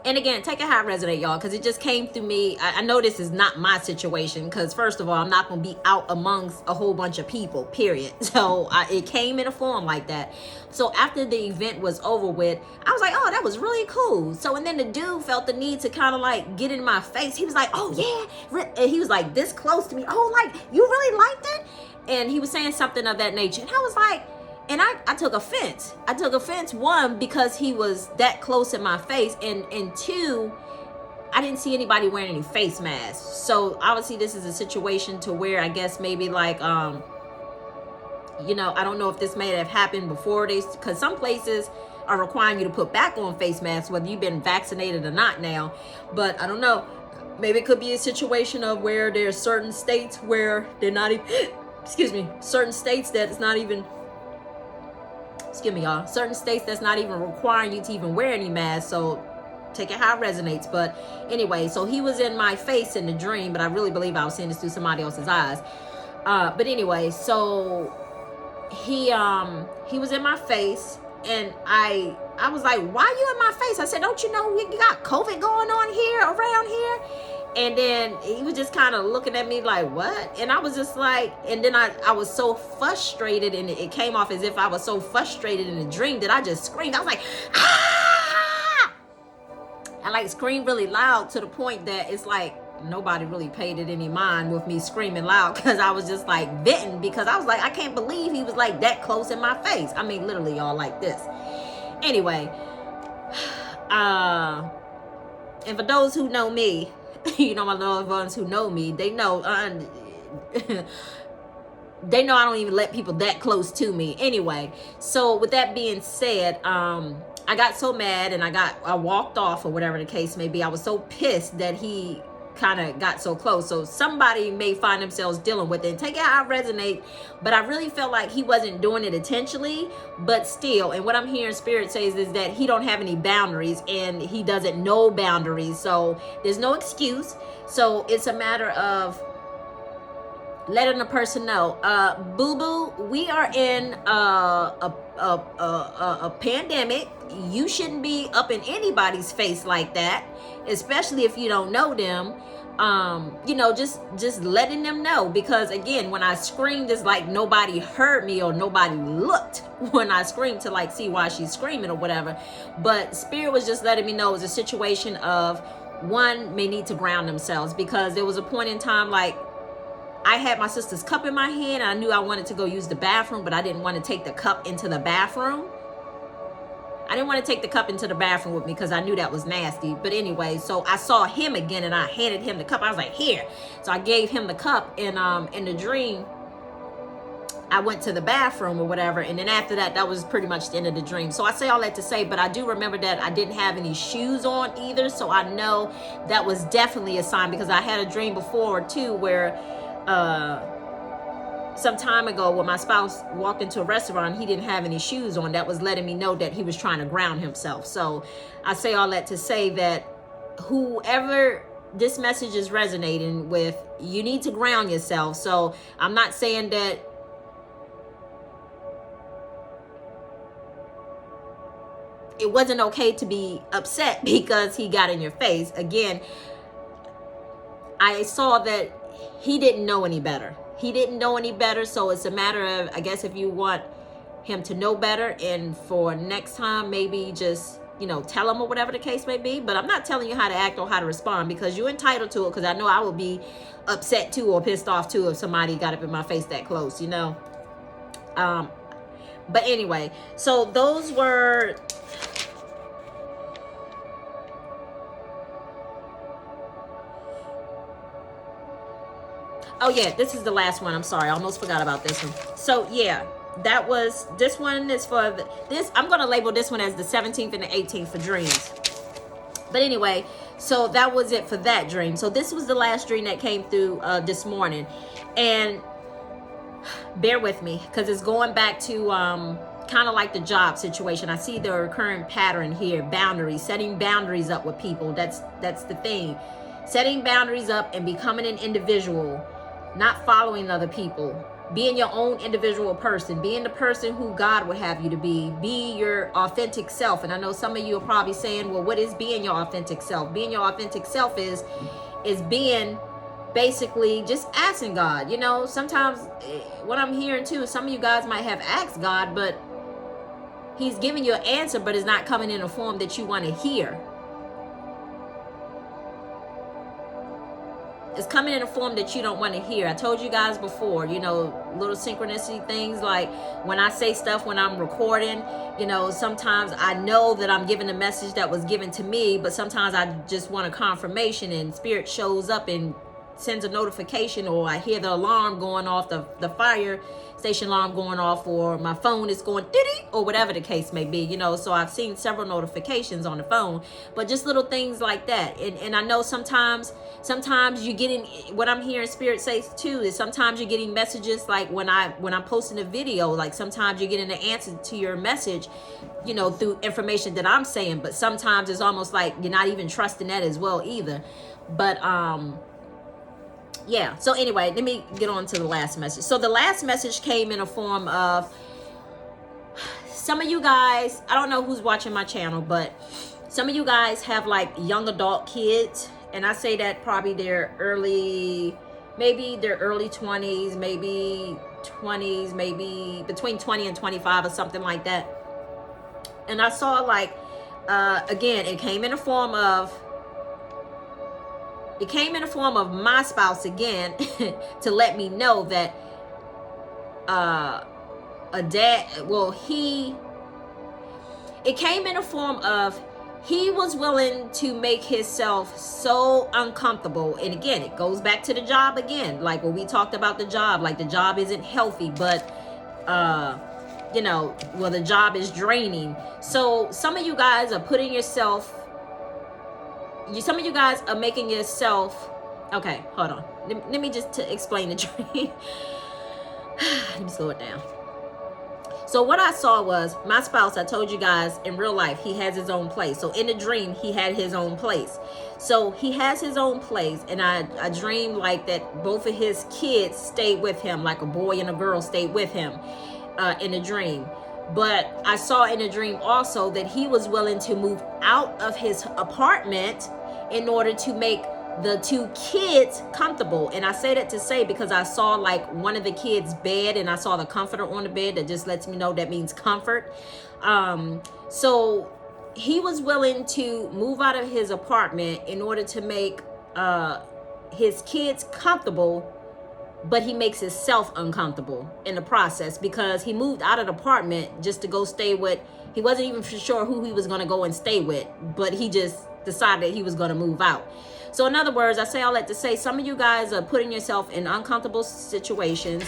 S1: and again, take it how it resonate, y'all, because it just came through me. I know this is not my situation, because first of all, I'm not going to be out amongst a whole bunch of people, period. So it came in a form like that. So after the event was over with, I was like, oh, that was really cool. So, and then the dude felt the need to kind of like get in my face. He was like, oh yeah. And he was like this close to me. Oh, like, you really liked it? And he was saying something of that nature. And I was like, and I took offense. One, because he was that close in my face, and two, I didn't see anybody wearing any face masks. So obviously this is a situation to where I guess maybe like, I don't know if this may have happened before because some places are requiring you to put back on face masks, whether you've been vaccinated or not now. But I don't know. Maybe it could be a situation of where there's certain states where they're not even, excuse me, certain states that it's not even, excuse me, y'all, certain states that's not even requiring you to even wear any mask. So take it how it resonates. But anyway, so he was in my face in the dream, but I really believe I was seeing this through somebody else's eyes. But anyway, so he was in my face, and I was like, why are you in my face? I said, don't you know you got COVID going on here, around here? And then he was just kind of looking at me like, what? And I was just like, and then I was so frustrated, and it came off as if I was so frustrated in the dream that I just screamed. I was like, ah! I like screamed really loud to the point that it's like nobody really paid it any mind with me screaming loud, because I was just like venting, because I was like, I can't believe he was like that close in my face. I mean, literally, y'all, like this. Anyway, and for those who know me, you know, my loved ones who know me, they know they know I don't even let people that close to me. Anyway, so with that being said, I got so mad, and I walked off, or whatever the case may be. I was so pissed that he kind of got so close. So somebody may find themselves dealing with it, and take it how I resonate, but I really felt like he wasn't doing it intentionally, but still. And what I'm hearing Spirit says is that he don't have any boundaries, and he doesn't know boundaries, so there's no excuse. So it's a matter of letting the person know, boo-boo, we are in a pandemic. You shouldn't be up in anybody's face like that, especially if you don't know them. You know, just letting them know, because again, when I screamed, it's like nobody heard me or nobody looked when I screamed to like see why she's screaming or whatever. But Spirit was just letting me know it was a situation of one may need to ground themselves, because there was a point in time, like, I had my sister's cup in my hand, and I knew I wanted to go use the bathroom, but I didn't want to take the cup into the bathroom. I didn't want to take the cup into the bathroom with me, because I knew that was nasty. But anyway, so I saw him again, and I handed him the cup. I was like, here. So I gave him the cup, and in the dream, I went to the bathroom or whatever. And then after that, that was pretty much the end of the dream. So I say all that to say, but I do remember that I didn't have any shoes on either. So I know that was definitely a sign, because I had a dream before too, where some time ago, when my spouse walked into a restaurant, he didn't have any shoes on. That was letting me know that he was trying to ground himself. So I say all that to say that whoever this message is resonating with, you need to ground yourself. So I'm not saying that it wasn't okay to be upset because he got in your face. Again, I saw that he didn't know any better. He didn't know any better. So it's a matter of, I guess, if you want him to know better, and for next time, maybe just, you know, tell him or whatever the case may be. But I'm not telling you how to act or how to respond, because you're entitled to it, because I know I would be upset too, or pissed off too, if somebody got up in my face that close, you know. But anyway, so those were... Oh yeah, this is the last one. I'm sorry, I almost forgot about this one. So yeah, that was, this one is for this. I'm gonna label this one as the 17th and the 18th for dreams. But anyway, so that was it for that dream. So this was the last dream that came through this morning, and bear with me, because it's going back to kind of like the job situation. I see the recurring pattern here: boundaries, setting boundaries up with people. That's the thing. Setting boundaries up and becoming an individual. Not following other people, being your own individual person, being the person who God would have you to be your authentic self. And I know some of you are probably saying, well, what is being your authentic self? Being your authentic self is being basically just asking God. You know, sometimes what I'm hearing too, some of you guys might have asked God, but he's giving you an answer, but it's not coming in a form that you want to hear. It's coming in a form that you don't want to hear. I told you guys before, you know, little synchronicity things, like when I say stuff when I'm recording, you know, sometimes I know that I'm giving a message that was given to me, but sometimes I just want a confirmation, and Spirit shows up and sends a notification, or I hear the alarm going off, the fire station alarm going off, or my phone is going diddy, or whatever the case may be, you know. So I've seen several notifications on the phone, but just little things like that. And I know sometimes you're getting, what I'm hearing Spirit say too is sometimes you're getting messages, like when I'm posting a video, like sometimes you're getting an answer to your message, you know, through information that I'm saying, but sometimes it's almost like you're not even trusting that as well either. But yeah, so anyway, let me get on to the last message. So the last message came in a form of, some of you guys, I don't know who's watching my channel, but some of you guys have like young adult kids, and I say that probably maybe their early 20s, maybe 20s, maybe between 20 and 25 or something like that. And I saw like, again, it came in a form of my spouse again to let me know that a dad, well, it came in a form of, he was willing to make himself so uncomfortable. And again, it goes back to the job again, like when we talked about the job, like the job isn't healthy, but you know, well, the job is draining. So some of you guys are putting yourself, some of you guys are making yourself, okay, hold on. Let me just explain the dream. Let me slow it down. So what I saw was my spouse, I told you guys, in real life, he has his own place. So in the dream, he had his own place. So he has his own place. And I dreamed like that both of his kids stayed with him, like a boy and a girl stayed with him in a dream. But I saw in a dream also that he was willing to move out of his apartment in order to make the two kids comfortable. And I say that to say, because I saw like one of the kids' bed, and I saw the comforter on the bed. That just lets me know that means comfort. So he was willing to move out of his apartment in order to make his kids comfortable, but he makes himself uncomfortable in the process, because he moved out of the apartment just to go stay with, he wasn't even for sure who he was going to go and stay with, but he just decided he was going to move out. So in other words, I say all that to say, some of you guys are putting yourself in uncomfortable situations.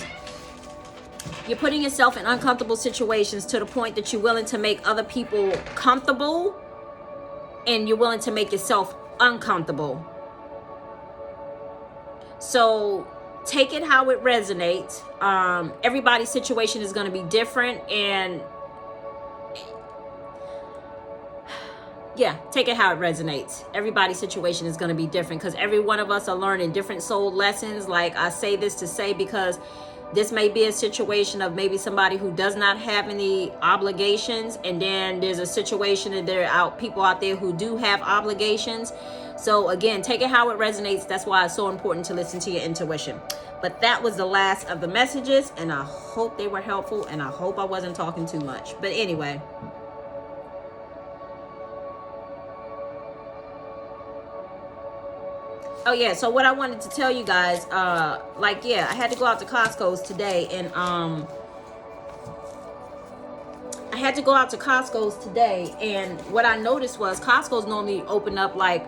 S1: You're putting yourself in uncomfortable situations to the point that you're willing to make other people comfortable, and you're willing to make yourself uncomfortable. So take it how it resonates. Everybody's situation is going to be different, and yeah, take it how it resonates. Everybody's situation is going to be different, because every one of us are learning different soul lessons. Like I say this to say, because this may be a situation of maybe somebody who does not have any obligations, and then there's a situation that there are people out there who do have obligations. So again, take it how it resonates. That's why it's so important to listen to your intuition. But that was the last of the messages, and I hope they were helpful, and I hope I wasn't talking too much. But anyway, oh yeah, so what I wanted to tell you guys, like, yeah, I had to go out to Costco's today, and what I noticed was Costco's normally open up like,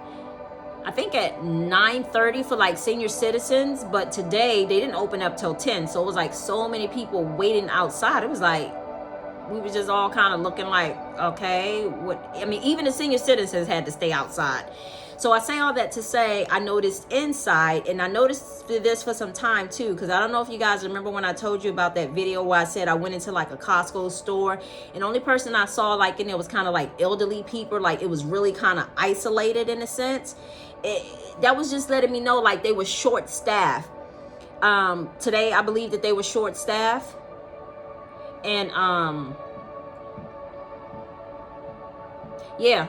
S1: I think at 9:30 for like senior citizens, but today they didn't open up till 10. So it was like so many people waiting outside. It was like, we were just all kind of looking like, okay, what? I mean, even the senior citizens had to stay outside. So I say all that to say, I noticed inside, and I noticed this for some time too, because I don't know if you guys remember when I told you about that video where I said I went into like a Costco store, and the only person I saw like in there was kind of like elderly people, like it was really kind of isolated in a sense. That was just letting me know like they were short staffed. Today I believe that they were short staffed, and yeah,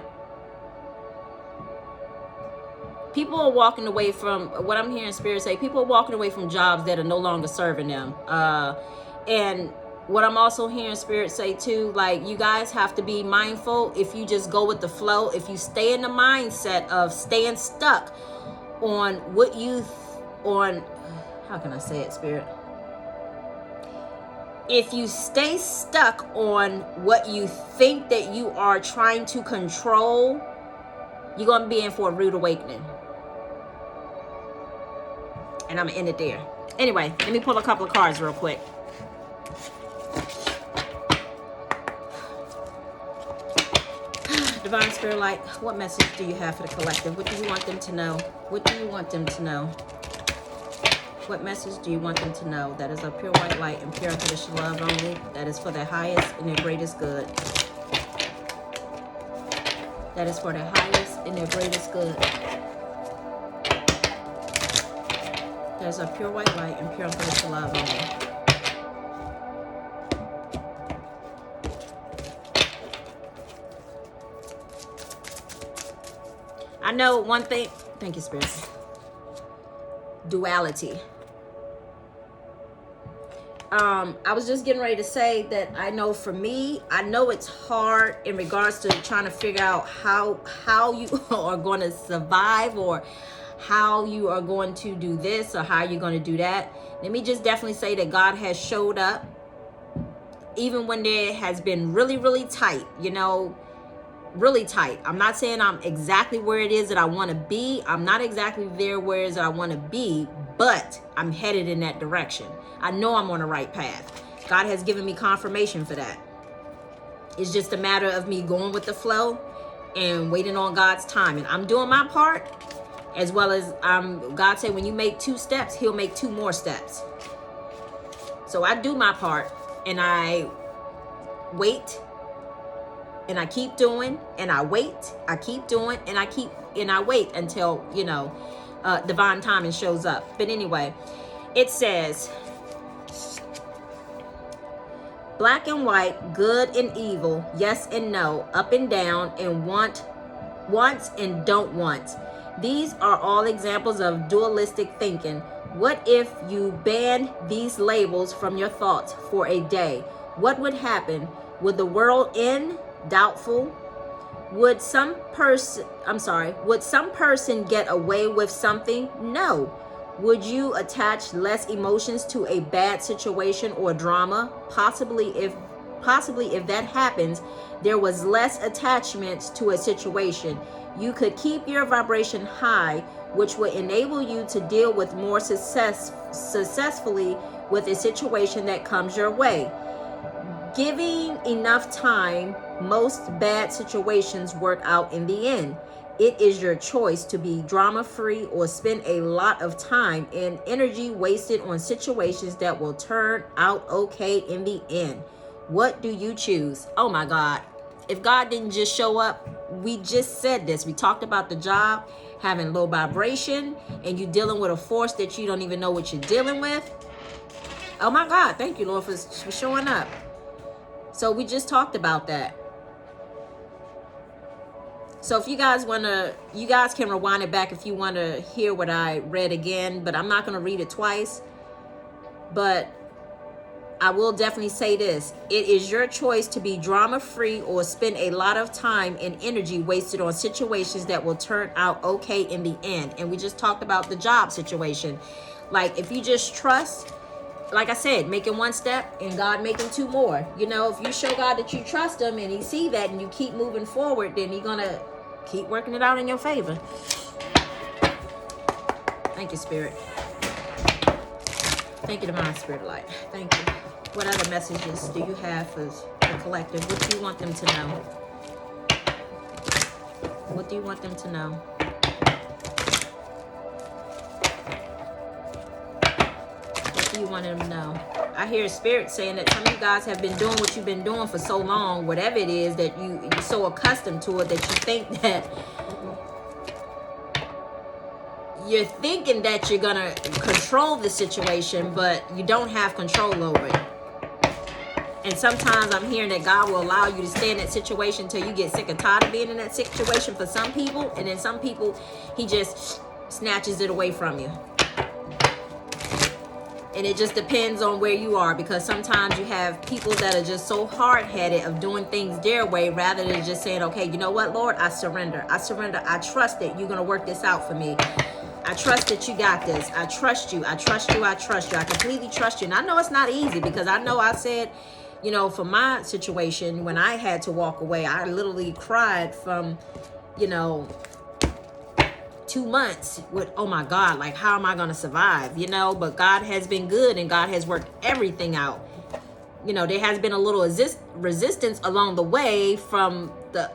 S1: people are walking away from, what I'm hearing Spirit say, people are walking away from jobs that are no longer serving them. And what I'm also hearing Spirit say too, like, you guys have to be mindful. If you just go with the flow, if you stay in the mindset of staying stuck on what you, how can I say it, Spirit? If you stay stuck on what you think that you are trying to control, you're going to be in for a rude awakening. And I'm going to end it there. Anyway, let me pull a couple of cards real quick. Divine Spirit Light, what message do you have for the collective? What do you want them to know? What do you want them to know? What message do you want them to know? That is of pure white light and pure unconditional love only. That is for their highest and their greatest good. That is for their highest and their greatest good. That is of pure white light and pure unconditional love only. I know one thing. Thank you, Spirit. Duality. I was just getting ready to say that I know for me, I know it's hard in regards to trying to figure out how you are going to survive, or how you are going to do this, or how you're going to do that. Let me just definitely say that God has showed up even when there has been really, really tight, you know, really tight. I'm not saying I'm exactly where it is that I want to be. I'm not exactly there where it is that I want to be, but I'm headed in that direction. I know I'm on the right path. God has given me confirmation for that. It's just a matter of me going with the flow and waiting on God's time. And I'm doing my part, as well as God said, when you make 2 steps, he'll make 2 more steps. So I do my part, and I wait, and I keep doing, and I wait, I keep doing, and I wait until, you know, divine timing shows up. But anyway, it says, black and white, good and evil, yes and no, up and down, and wants and don't want. These are all examples of dualistic thinking. What if you banned these labels from your thoughts for a day? What would happen? Would the world end? Doubtful. Would some person get away with something? No. Would you attach less emotions to a bad situation or drama? Possibly if that happens, there was less attachments to a situation. You could keep your vibration high, which would enable you to deal with more successfully with a situation that comes your way. Giving enough time, most bad situations work out in the end. It is your choice to be drama-free or spend a lot of time and energy wasted on situations that will turn out okay in the end. What do you choose? Oh my God. If God didn't just show up, we just said this. We talked about the job having low vibration, and you dealing with a force that you don't even know what you're dealing with. Oh my God. Thank you, Lord, for showing up. So we just talked about that. So if you guys want to, you guys can rewind it back if you want to hear what I read again, but I'm not going to read it twice. But I will definitely say this. It is your choice to be drama-free or spend a lot of time and energy wasted on situations that will turn out okay in the end. And we just talked about the job situation. Like, if you just trust, like I said, making 1 step and God making 2 more. You know, if you show God that you trust him and he see that and you keep moving forward, then he's going to keep working it out in your favor. Thank you, Spirit. Thank you, Divine Spirit Light. Thank you. What other messages do you have for the collective? What do you want them to know? What do you want them to know? What do you want them to know? I hear Spirit saying that some of you guys have been doing what you've been doing for so long, whatever it is, that you're so accustomed to it that you think that you're thinking that you're going to control the situation, but you don't have control over it. And sometimes I'm hearing that God will allow you to stay in that situation until you get sick and tired of being in that situation for some people. And then some people, he just snatches it away from you. And it just depends on where you are, because sometimes you have people that are just so hard-headed of doing things their way rather than just saying, okay, you know what, Lord, I surrender. I surrender. I trust that you're going to work this out for me. I trust that you got this. I trust you. I trust you. I trust you. I completely trust you. And I know it's not easy, because I know I said, you know, for my situation, when I had to walk away, I literally cried from, you know, 2 months with, oh my God, like, how am I going to survive? You know, but God has been good and God has worked everything out. You know, there has been a little resistance along the way from the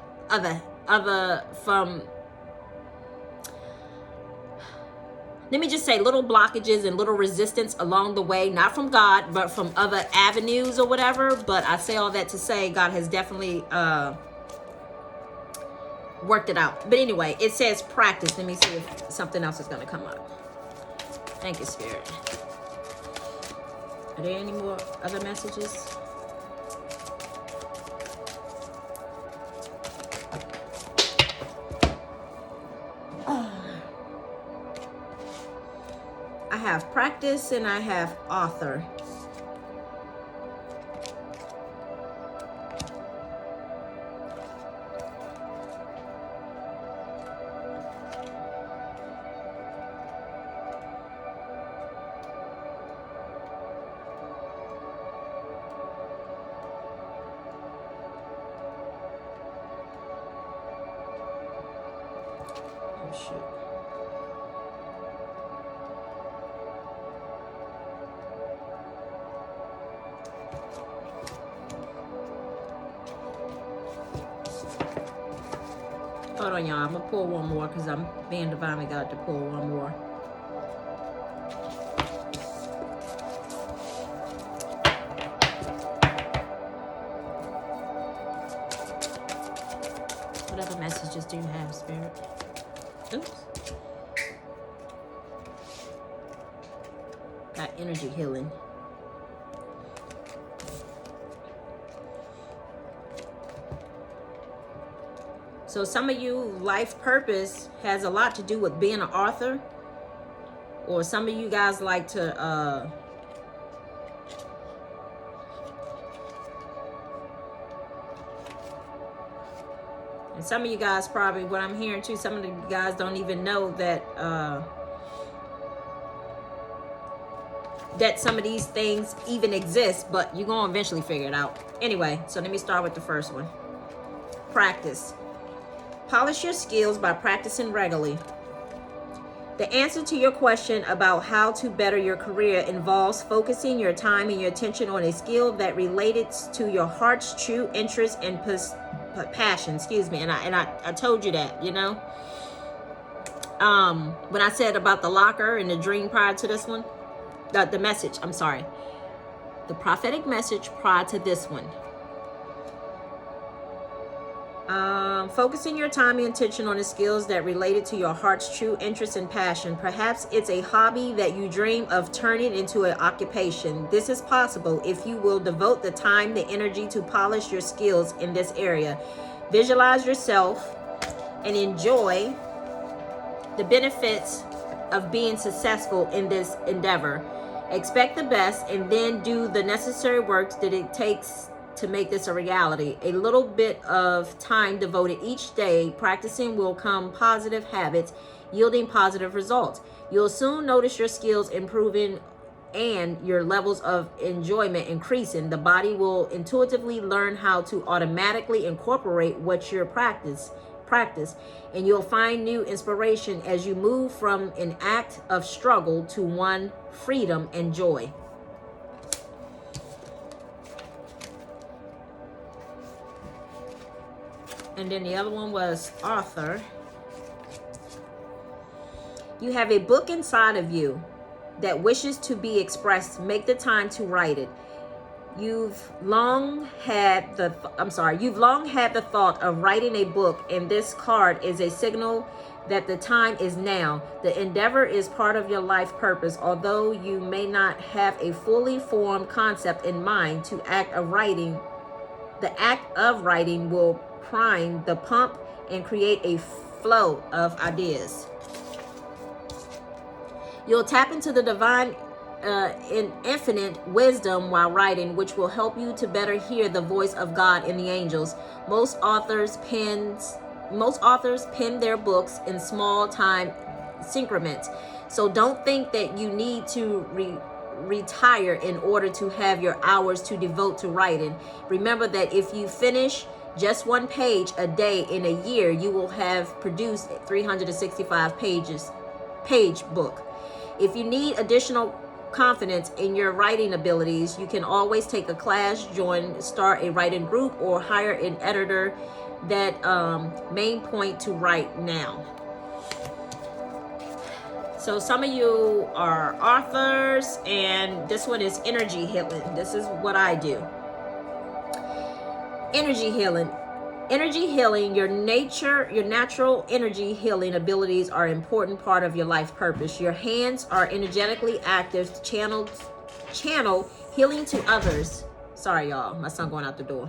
S1: let me just say, little blockages and little resistance along the way, not from God, but from other avenues or whatever. But I say all that to say God has definitely worked it out. But anyway, it says practice. Let me see if something else is going to come up. Thank you, Spirit. Are there any more other messages? I have practice and I have author. Oh, shoot. Hold on, y'all. I'm going to pull one more because I'm being divinely God to pull one more. What other messages do you have, Spirit? Oops. Got energy healing. So some of you, life purpose has a lot to do with being an author. Or some of you guys like to and some of you guys probably, what I'm hearing too, some of the guys don't even know that that some of these things even exist, but you're going to eventually figure it out. Anyway, so let me start with the first one. Practice. Polish your skills by practicing regularly. The answer to your question about how to better your career involves focusing your time and your attention on a skill that related to your heart's true interest and passion. Excuse me. And I told you that, you know. When I said about the locker and the dream prior to this one, the message, I'm sorry. The prophetic message prior to this one. Focusing your time and attention on the skills that related to your heart's true interest and passion. Perhaps it's a hobby that you dream of turning into an occupation. This is possible if you will devote the time, the energy to polish your skills in this area. Visualize yourself and enjoy the benefits of being successful in this endeavor. Expect the best and then do the necessary work that it takes to make this a reality. A little bit of time devoted each day practicing will come positive habits, yielding positive results. You'll soon notice your skills improving and your levels of enjoyment increasing. The body will intuitively learn how to automatically incorporate what you practice, and you'll find new inspiration as you move from an act of struggle to one freedom and joy. And then the other one was author. You have a book inside of you that wishes to be expressed. Make the time to write it. You've long had the thought of writing a book, and this card is a signal that the time is now. The endeavor is part of your life purpose. Although you may not have a fully formed concept in mind, the act of writing will prime the pump and create a flow of ideas. You'll tap into the divine in infinite wisdom while writing, which will help you to better hear the voice of God and the angels. Most authors pen their books in small time increments. So don't think that you need to retire in order to have your hours to devote to writing. Remember that if you finish Just one page a day in a year, you will have produced a 365 page book. If you need additional confidence in your writing abilities, you can always take a class, start a writing group, or hire an editor. That main point to write now. So some of you are authors, and this one is energy healing. This is what I do. Energy healing. Energy healing, your natural energy healing abilities are an important part of your life purpose. Your hands are energetically active, channel healing to others. Sorry, y'all, my son going out the door.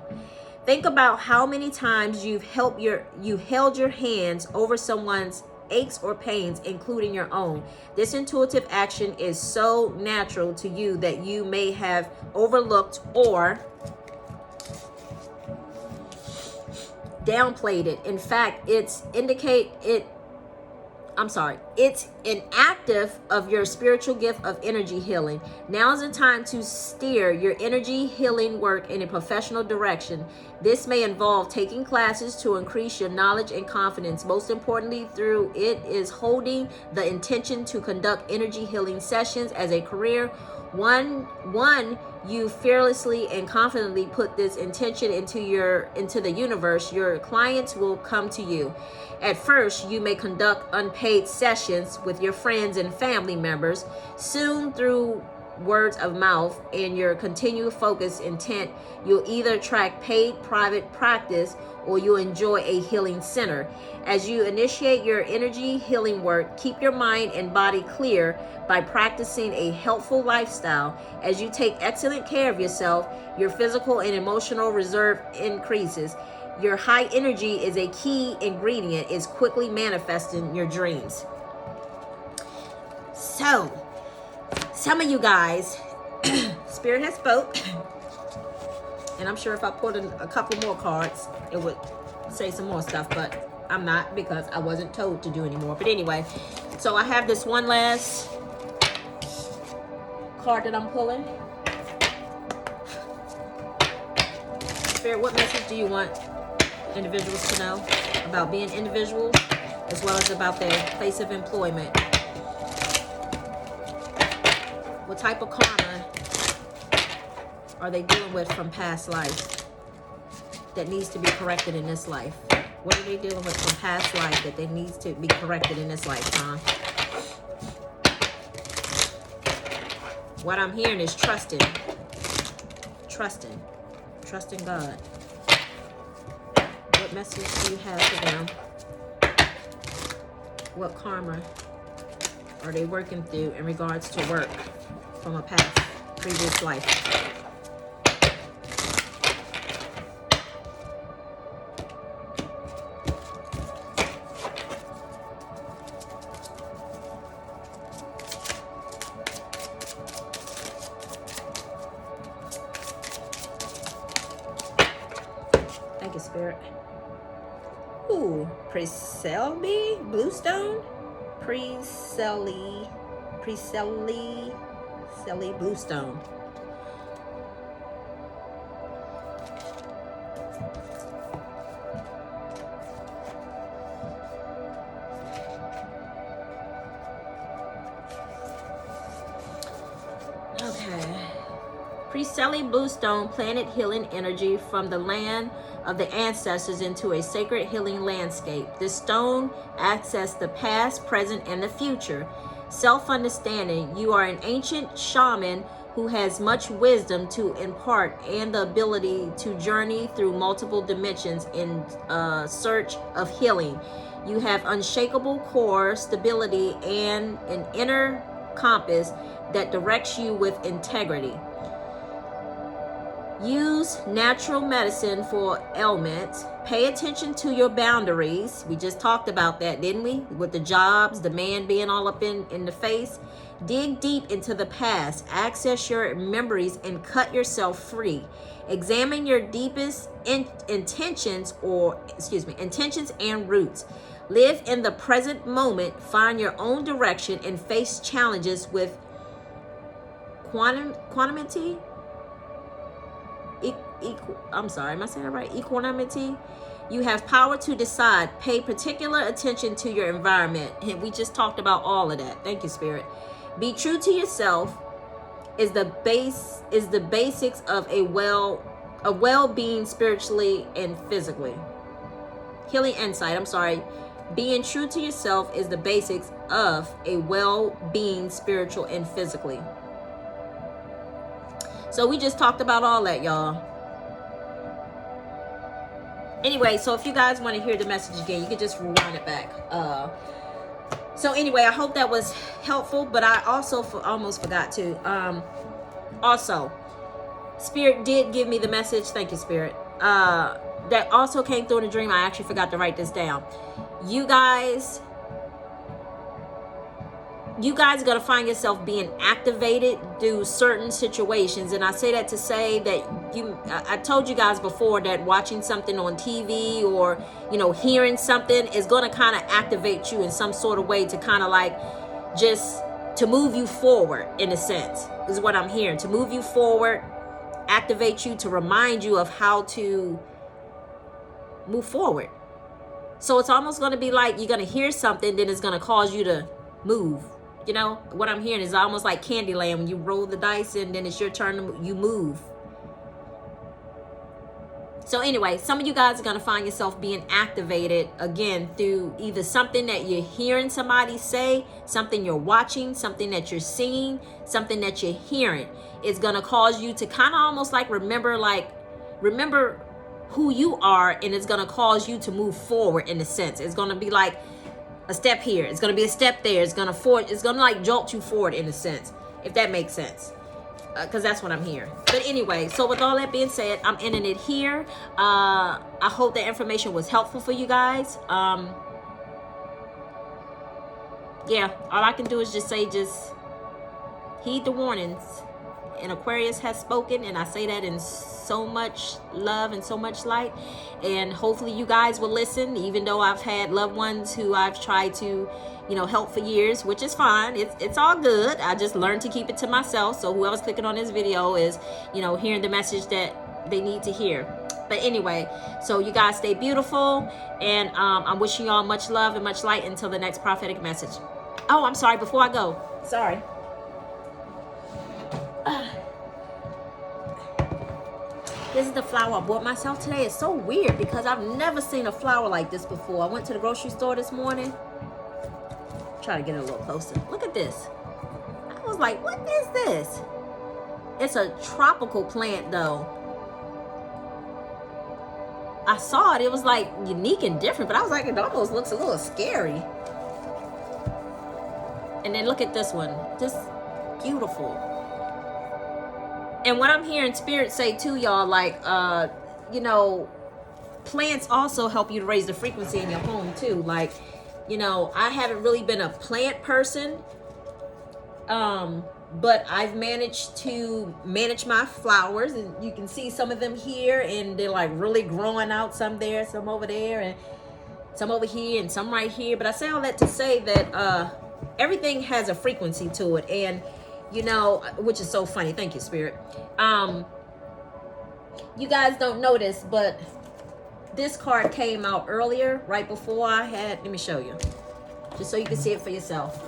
S1: Think about how many times you held your hands over someone's aches or pains, including your own. This intuitive action is so natural to you that you may have overlooked or downplayed it. In fact, it's an active of your spiritual gift of energy healing. Now is the time to steer your energy healing work in a professional direction. This may involve taking classes to increase your knowledge and confidence. Most importantly, through it is holding the intention to conduct energy healing sessions as a career. One you fearlessly and confidently put this intention into the universe, your clients will come to you. At first, you may conduct unpaid sessions with your friends and family members. Soon, through words of mouth and your continued focus intent, you'll either attract paid private practice or you'll enjoy a healing center. As you initiate your energy healing work, keep your mind and body clear by practicing a healthful lifestyle. As you take excellent care of yourself, your physical and emotional reserve increases. Your high energy is a key ingredient, is quickly manifesting your dreams. So, some of you guys, Spirit has spoke, and I'm sure if I put in a couple more cards, it would say some more stuff, but I'm not, because I wasn't told to do anymore. But anyway, so I have this one last card that I'm pulling. Spirit, what message do you want individuals to know about being individuals, as well as about their place of employment? What type of karma are they dealing with from past life that needs to be corrected in this life? What are they dealing with from past life that they needs to be corrected in this lifetime? What I'm hearing is trusting God. What message do you have for them? What karma are they working through in regards to work from a previous life? Thank you, Spirit. Ooh, Preselby Bluestone? Preselly Bluestone. Okay. Preselly Bluestone planted healing energy from the land of the ancestors into a sacred healing landscape. This stone accesses the past, present, and the future. Self-understanding. You are an ancient shaman who has much wisdom to impart and the ability to journey through multiple dimensions in search of healing. You have unshakable core stability and an inner compass that directs you with integrity. Use natural medicine for ailments. Pay attention to your boundaries. We just talked about that, didn't we? With the jobs, the man being all up in the face. Dig deep into the past. Access your memories and cut yourself free. Examine your deepest intentions and roots. Live in the present moment. Find your own direction and face challenges I'm sorry, am I saying that right? Equanimity. You have power to decide. Pay particular attention to your environment. And we just talked about all of that. Thank you, Spirit. Be true to yourself is the basics of a well-being spiritually and physically. Healing insight. I'm sorry. Being true to yourself is the basics of a well-being spiritual and physically. So we just talked about all that, y'all. Anyway, so if you guys want to hear the message again, you can just rewind it back. So anyway, I hope that was helpful, but I also almost forgot to. Also, Spirit did give me the message. Thank you, Spirit. That also came through in a dream. I actually forgot to write this down. You guys are going to find yourself being activated through certain situations. And I say that to say that I told you guys before that watching something on TV or, hearing something is going to kind of activate you in some sort of way to kind of like just to move you forward, in a sense, is what I'm hearing. To move you forward, activate you, to remind you of how to move forward. So it's almost going to be like you're going to hear something, then it's going to cause you to move. What I'm hearing is almost like Candyland, when you roll the dice and then it's your turn to you move. So anyway, some of you guys are going to find yourself being activated again through either something that you're hearing somebody say, something you're watching, something that you're seeing, something that you're hearing. It's going to cause you to kind of almost like remember who you are, and it's going to cause you to move forward in a sense. It's going to be like a step here. It's going to be a step there. It's going to like jolt you forward in a sense, if that makes sense. Because that's what I'm hearing. But anyway, so with all that being said, I'm ending it here. I hope that information was helpful for you guys. Yeah, all I can do is just heed the warnings. And Aquarius has spoken, and I say that in so much love and so much light. And hopefully you guys will listen, even though I've had loved ones who I've tried to help for years, which is fine. It's all good. I just learned to keep it to myself. So whoever's clicking on this video is hearing the message that they need to hear. But anyway, so you guys stay beautiful, and I'm wishing y'all much love and much light until the next prophetic message. Oh, I'm sorry, before I go, sorry. This is the flower I bought myself today. It's so weird because I've never seen a flower like this before. I went to the grocery store this morning. Try to get it a little closer. Look at this. I was like, what is this? It's a tropical plant though. I saw it. It was like unique and different, but I was like, it almost looks a little scary. And then look at this one. Just beautiful. And what I'm hearing Spirit say too, y'all, like, plants also help you to raise the frequency in your home too. Like, I haven't really been a plant person, but I've managed to manage my flowers, and you can see some of them here, and they're like really growing out, some there, some over there, and some over here, and some right here. But I say all that to say that everything has a frequency to it, and which is so funny. Thank you, Spirit. You guys don't know this, but this card came out earlier, right before let me show you, just so you can see it for yourself.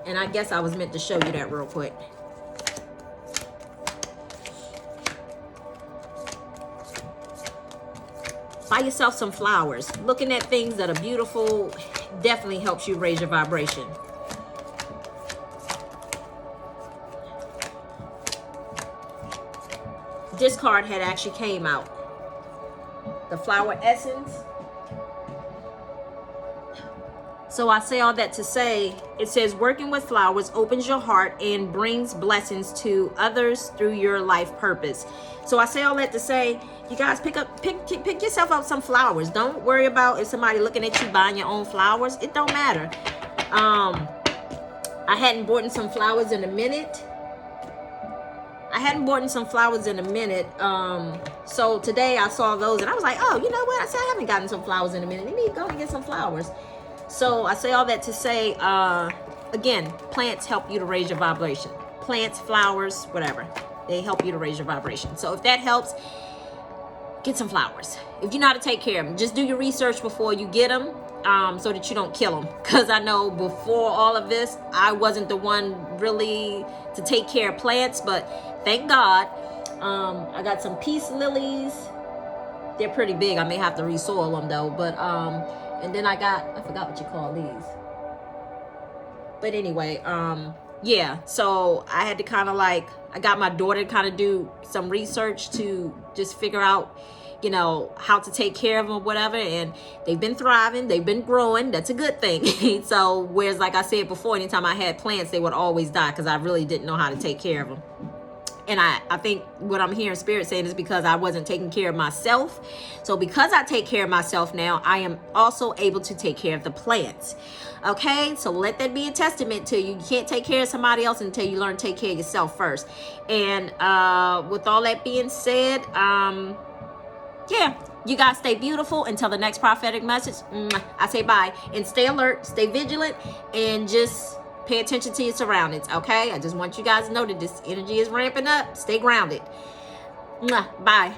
S1: And I guess I was meant to show you that real quick. Buy yourself some flowers. Looking at things that are beautiful definitely helps you raise your vibration. This card had actually came out. The flower essence. So I say all that to say, it says working with flowers opens your heart and brings blessings to others through your life purpose. So I say all that to say, you guys pick yourself up some flowers. Don't worry about if somebody looking at you buying your own flowers. It don't matter. I hadn't bought some flowers in a minute. So today I saw those and I was like, oh, you know what? I said, I haven't gotten some flowers in a minute. Let me go and get some flowers. So I say all that to say, again, plants help you to raise your vibration. Plants, flowers, whatever. They help you to raise your vibration. So if that helps, get some flowers. If you know how to take care of them, just do your research before you get them, so that you don't kill them. Because I know before all of this, I wasn't the one really to take care of plants, but thank God, I got some peace lilies. They're pretty big. I may have to resoil them though, but and then I forgot what you call these. But anyway, yeah, so I had to kind of like, I got my daughter to kind of do some research to just figure out, you know, how to take care of them or whatever. And they've been thriving. They've been growing. That's a good thing. So whereas, like I said before, anytime I had plants, they would always die because I really didn't know how to take care of them. And I think what I'm hearing Spirit saying is because I wasn't taking care of myself. So because I take care of myself now, I am also able to take care of the plants. Okay, so let that be a testament to you. You can't take care of somebody else until you learn to take care of yourself first. And with all that being said, yeah, you guys stay beautiful until the next prophetic message. I say bye, and stay alert, stay vigilant, and just pay attention to your surroundings. Okay, I just want you guys to know that this energy is ramping up. Stay grounded. Bye.